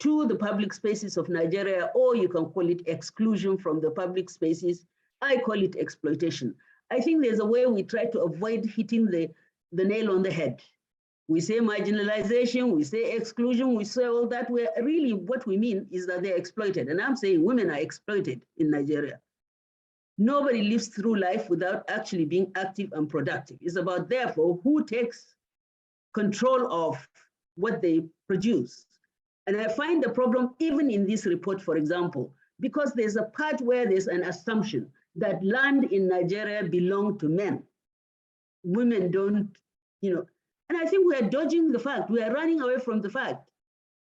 Speaker 3: to the public spaces of Nigeria, or you can call it exclusion from the public spaces. I call it exploitation. I think there's a way we try to avoid hitting the nail on the head. We say marginalization, we say exclusion, we say all that. We're really, what we mean is that they're exploited. And I'm saying women are exploited in Nigeria. Nobody lives through life without actually being active and productive. It's about, therefore, who takes control of what they produce. And I find the problem even in this report, for example, because there's a part where there's an assumption that land in Nigeria belongs to men. Women don't, and I think we are dodging the fact, we are running away from the fact.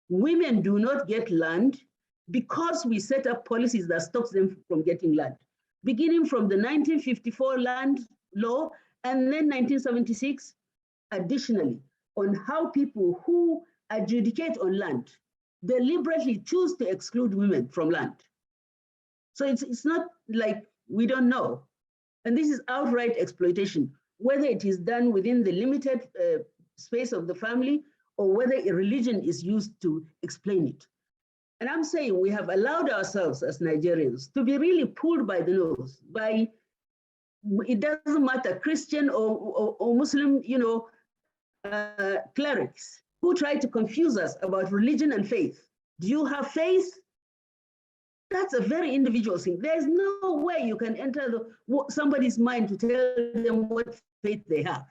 Speaker 3: Women do not get land because we set up policies that stops them from getting land. Beginning from the 1954 land law and then 1976, additionally, on how people who adjudicate on land deliberately choose to exclude women from land. So it's not like we don't know. And this is outright exploitation, whether it is done within the limited space of the family or whether a religion is used to explain it. And I'm saying we have allowed ourselves as Nigerians to be really pulled by the nose by, it doesn't matter, Christian or Muslim, clerics who try to confuse us about religion and faith. Do you have faith? That's a very individual thing. There's no way you can enter somebody's mind to tell them what faith they have.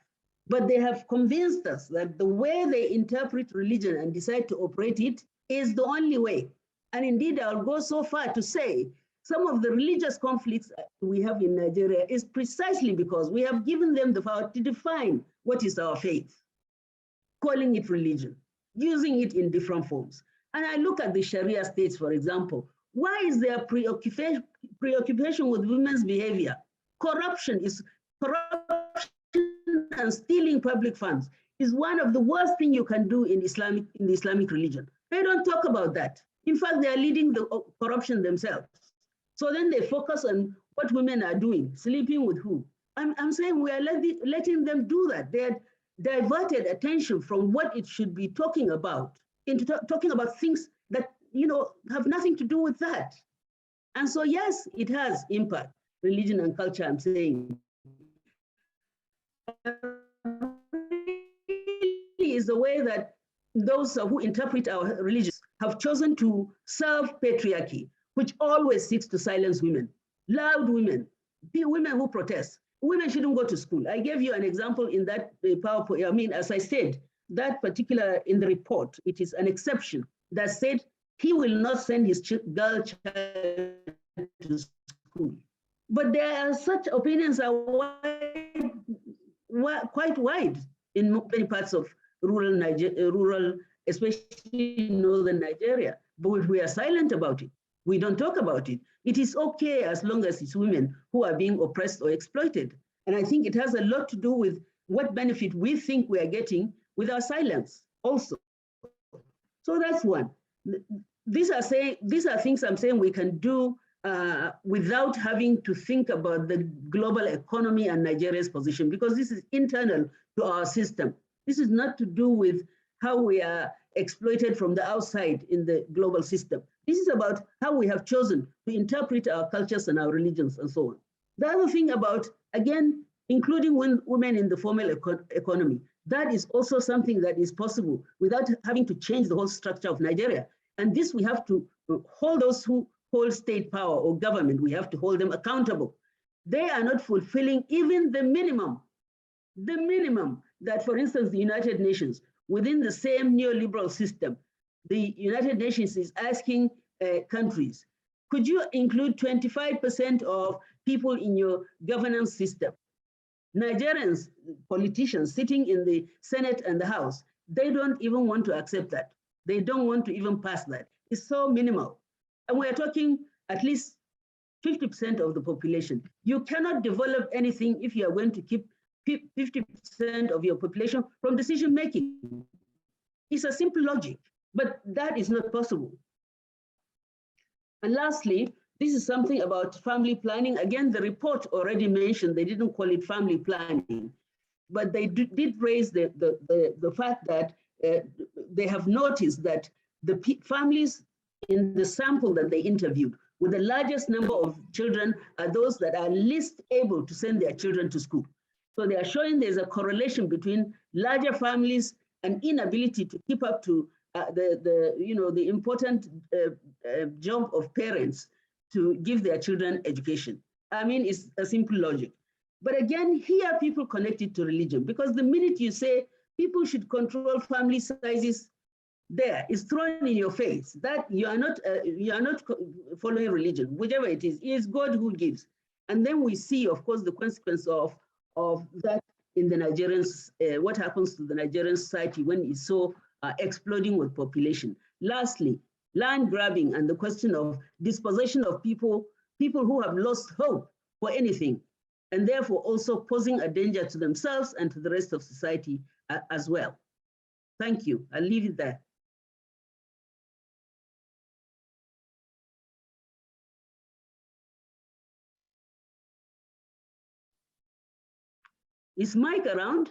Speaker 3: But they have convinced us that the way they interpret religion and decide to operate it is the only way. And indeed, I'll go so far to say some of the religious conflicts we have in Nigeria is precisely because we have given them the power to define what is our faith, calling it religion, using it in different forms. And I look at the Sharia states, for example. Why is there preoccupation with women's behavior? Corruption and stealing public funds is one of the worst things you can do in the Islamic religion. They don't talk about that. In fact, they are leading the corruption themselves. So then they focus on what women are doing, sleeping with who. I'm saying we are letting them do that. They are diverted attention from what it should be talking about into talking about things that have nothing to do with that. And so, yes, it has impact, religion and culture, I'm saying. Is the way that those who interpret our religions have chosen to serve patriarchy, which always seeks to silence women, loud women, women who protest. Women shouldn't go to school. I gave you an example in that PowerPoint. I mean, as I said, that particular in the report, it is an exception that said he will not send his girl child to school. But there are such opinions are quite wide in many parts of rural Nigeria, especially northern Nigeria. But we are silent about it. We don't talk about it. It is okay as long as it's women who are being oppressed or exploited. And I think it has a lot to do with what benefit we think we are getting with our silence also. So that's one. These are things I'm saying we can do without having to think about the global economy and Nigeria's position, because this is internal to our system. This is not to do with how we are exploited from the outside in the global system. This is about how we have chosen to interpret our cultures and our religions and so on. The other thing about, again, including women in the formal economy, that is also something that is possible without having to change the whole structure of Nigeria. And this we have to hold those who hold state power or government, we have to hold them accountable. They are not fulfilling even the minimum that, for instance, the United Nations, within the same neoliberal system, the United Nations is asking countries, could you include 25% of people in your governance system? Nigerians, politicians sitting in the Senate and the House, they don't even want to accept that. They don't want to even pass that. It's so minimal. And we're talking at least 50% of the population. You cannot develop anything if you are going to keep 50% of your population from decision making. It's a simple logic. But that is not possible. And lastly, this is something about family planning. Again, the report already mentioned, they didn't call it family planning, but they did raise the fact that they have noticed that the families in the sample that they interviewed with the largest number of children are those that are least able to send their children to school. So they are showing there's a correlation between larger families and inability to keep up to the important job of parents to give their children education. I mean, it's a simple logic. But again, here people connect it to religion, because the minute you say people should control family sizes, there is thrown in your face that you are not following religion, whichever it is God who gives. And then we see, of course, the consequence of that in the Nigerians, what happens to the Nigerian society when it's so exploding with population. Lastly, land grabbing and the question of dispossession of people who have lost hope for anything, and therefore also posing a danger to themselves and to the rest of society as well. Thank you. I'll leave it there. Is Mike around?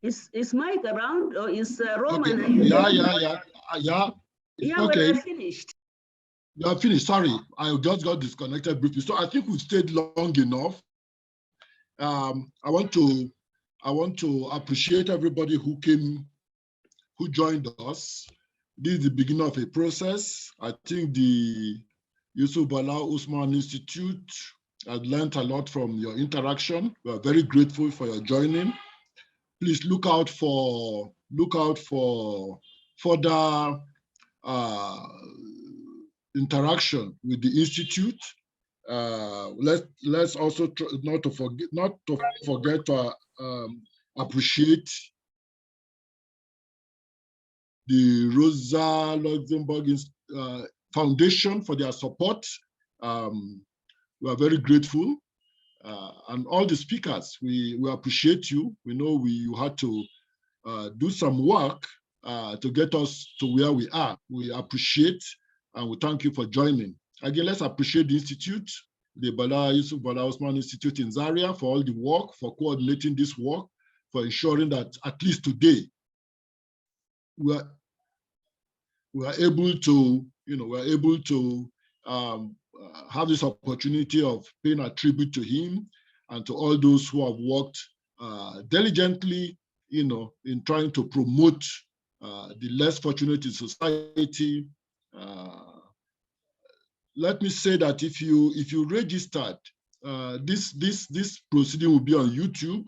Speaker 3: Is Mike around, or is Roman?
Speaker 1: Okay. Yeah.
Speaker 3: Yeah,
Speaker 1: okay.
Speaker 3: But I finished.
Speaker 1: You are finished. Sorry, I just got disconnected briefly. So I think we stayed long enough. I want to appreciate everybody who joined us. This is the beginning of a process. I think the Yusuf Bala Usman Institute has learned a lot from your interaction. We are very grateful for your joining. Please look out for further interaction with the institute. Let's also not to forget to appreciate the Rosa Luxemburg Foundation for their support. We are very grateful. And all the speakers, we appreciate you. We know you had to do some work to get us to where we are. We appreciate and we thank you for joining. Again, let's appreciate the Institute, the Yusuf Bala Usman Institute in Zaria, for all the work, for coordinating this work, for ensuring that at least today we are able to, have this opportunity of paying a tribute to him and to all those who have worked diligently, in trying to promote the less fortunate in society. Let me say that if you registered, this proceeding will be on YouTube,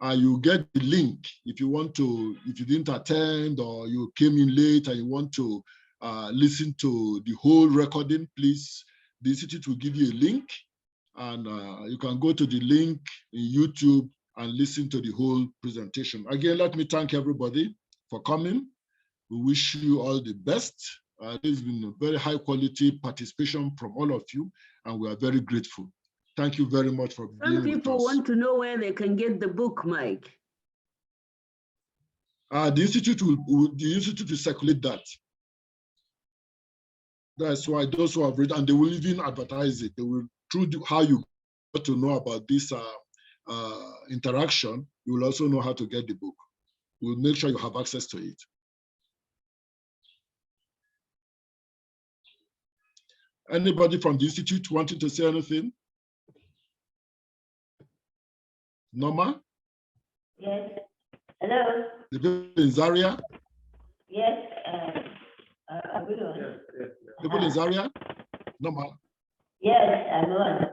Speaker 1: and you get the link if you didn't attend or you came in late and you want to listen to the whole recording. Please, the Institute will give you a link, and you can go to the link in YouTube and listen to the whole presentation. Again, let me thank everybody for coming. We wish you all the best. There's been a very high quality participation from all of you, and we are very grateful. Thank you very much for being with us.
Speaker 3: Some people want to know where they can get the book, Mike.
Speaker 1: The Institute will circulate that. That's why those who have read, and they will even advertise it. They will, through how you got to know about this interaction, you will also know how to get the book. We'll make sure you have access to it. Anybody from the Institute wanting to say anything? Norma?
Speaker 14: Yes. Hello?
Speaker 1: The people in Zaria?
Speaker 14: Yes. Are we on?
Speaker 1: Yes. People in Zaria? Norma?
Speaker 14: Yes, I'm on.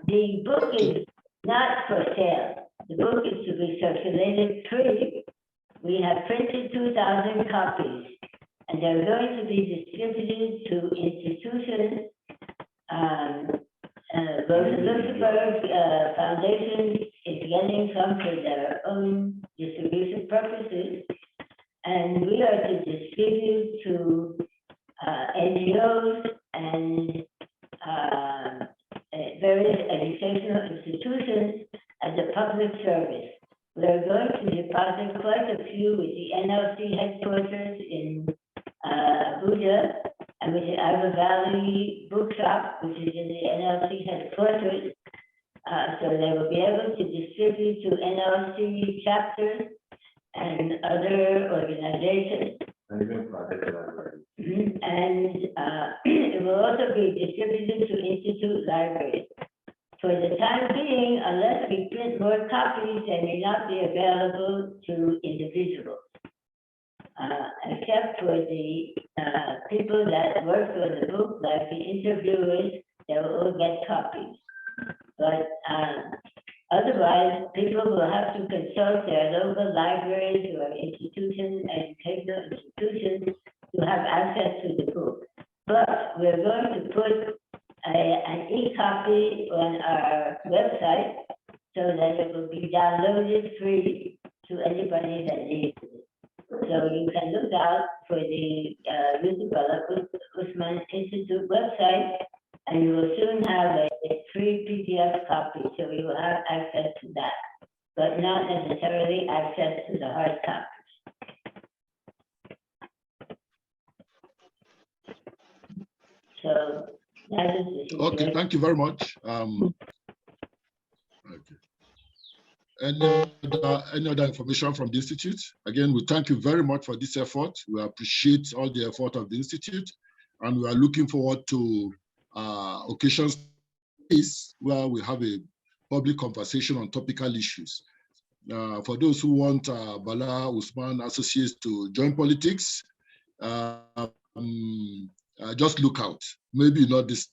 Speaker 14: The book is not for sale. The book is to be circulated free. We have printed 2,000 copies, and they're going to be distributed to institutions. Rosa Luxemburg Foundation is getting some for their own distribution purposes, and we are to distribute to NGOs and institutions as a public service. We're going to deposit quite a few with the NLC headquarters in Abuja and with the Iowa Valley Bookshop, which is in the NLC headquarters. So they will be able to distribute to NLC chapters and other organizations. And it will also be distributed to institute libraries. For the time being, unless we print more copies, they may not be available to individuals. Except for the people that work on the book, like the interviewers, they will all get copies. But otherwise, people will have to consult their local libraries or institutions, educational institutions, to have access to the book. But we're going to put an e-copy on our website so that it will be downloaded free to anybody that needs it. So you can look out for the Yusuf Bala Usman Institute website, and you will soon have a free PDF copy, so you will have access to that, but not necessarily access to the hard copies. So that is the situation.
Speaker 1: Okay, thank you very much. Okay. Any other information from the Institute? Again, we thank you very much for this effort. We appreciate all the effort of the Institute, and we are looking forward to occasions where we have a public conversation on topical issues. For those who want Bala Usman Associates to join politics, just look out. Maybe not this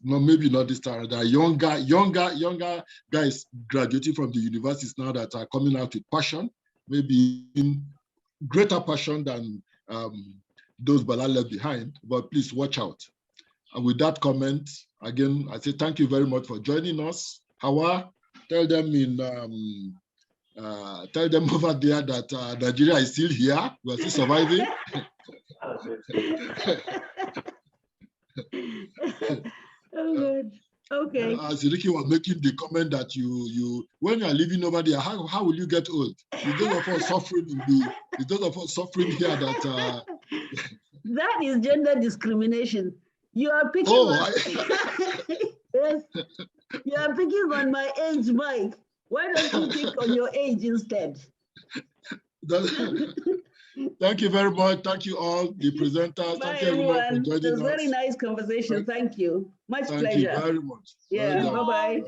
Speaker 1: time. There are younger guys graduating from the universities now that are coming out with passion, maybe in greater passion than those Bala left behind. But please watch out. And with that comment, again, I say thank you very much for joining us. Hawa, tell them over there that Nigeria is still here. We're still surviving.
Speaker 3: Oh, good. Okay.
Speaker 1: As Ricky was making the comment that you when you are living over there, how will you get old? It's those of us suffering here that
Speaker 3: that is gender discrimination. You are picking yes, you are picking on my age, Mike. Why don't you pick on your age instead?
Speaker 1: Thank you very much. Thank you all, the presenters.
Speaker 3: Bye,
Speaker 1: Thank you everyone
Speaker 3: everyone.
Speaker 1: for
Speaker 3: It
Speaker 1: joining
Speaker 3: was
Speaker 1: us.
Speaker 3: very nice conversation. Thank you. Much
Speaker 1: Thank
Speaker 3: pleasure.
Speaker 1: you very much.
Speaker 3: Yeah,
Speaker 1: Well
Speaker 3: bye-bye.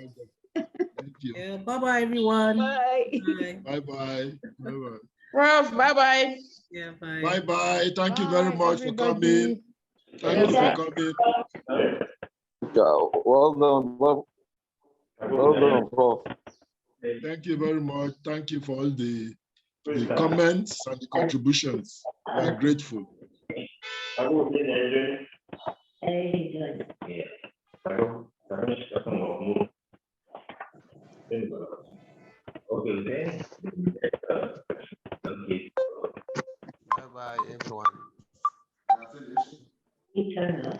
Speaker 1: Thank you.
Speaker 15: Yeah, bye-bye, everyone.
Speaker 3: Bye.
Speaker 1: Bye-bye. Bye-bye.
Speaker 9: Prof, bye-bye.
Speaker 15: Yeah, bye.
Speaker 1: Bye-bye. Thank you very much for coming. Thank you for coming.
Speaker 11: Well done, well done, Prof.
Speaker 1: Thank you very much. Thank you for all the comments and the contributions. We are grateful.
Speaker 16: Bye-bye, everyone.
Speaker 14: Eternal.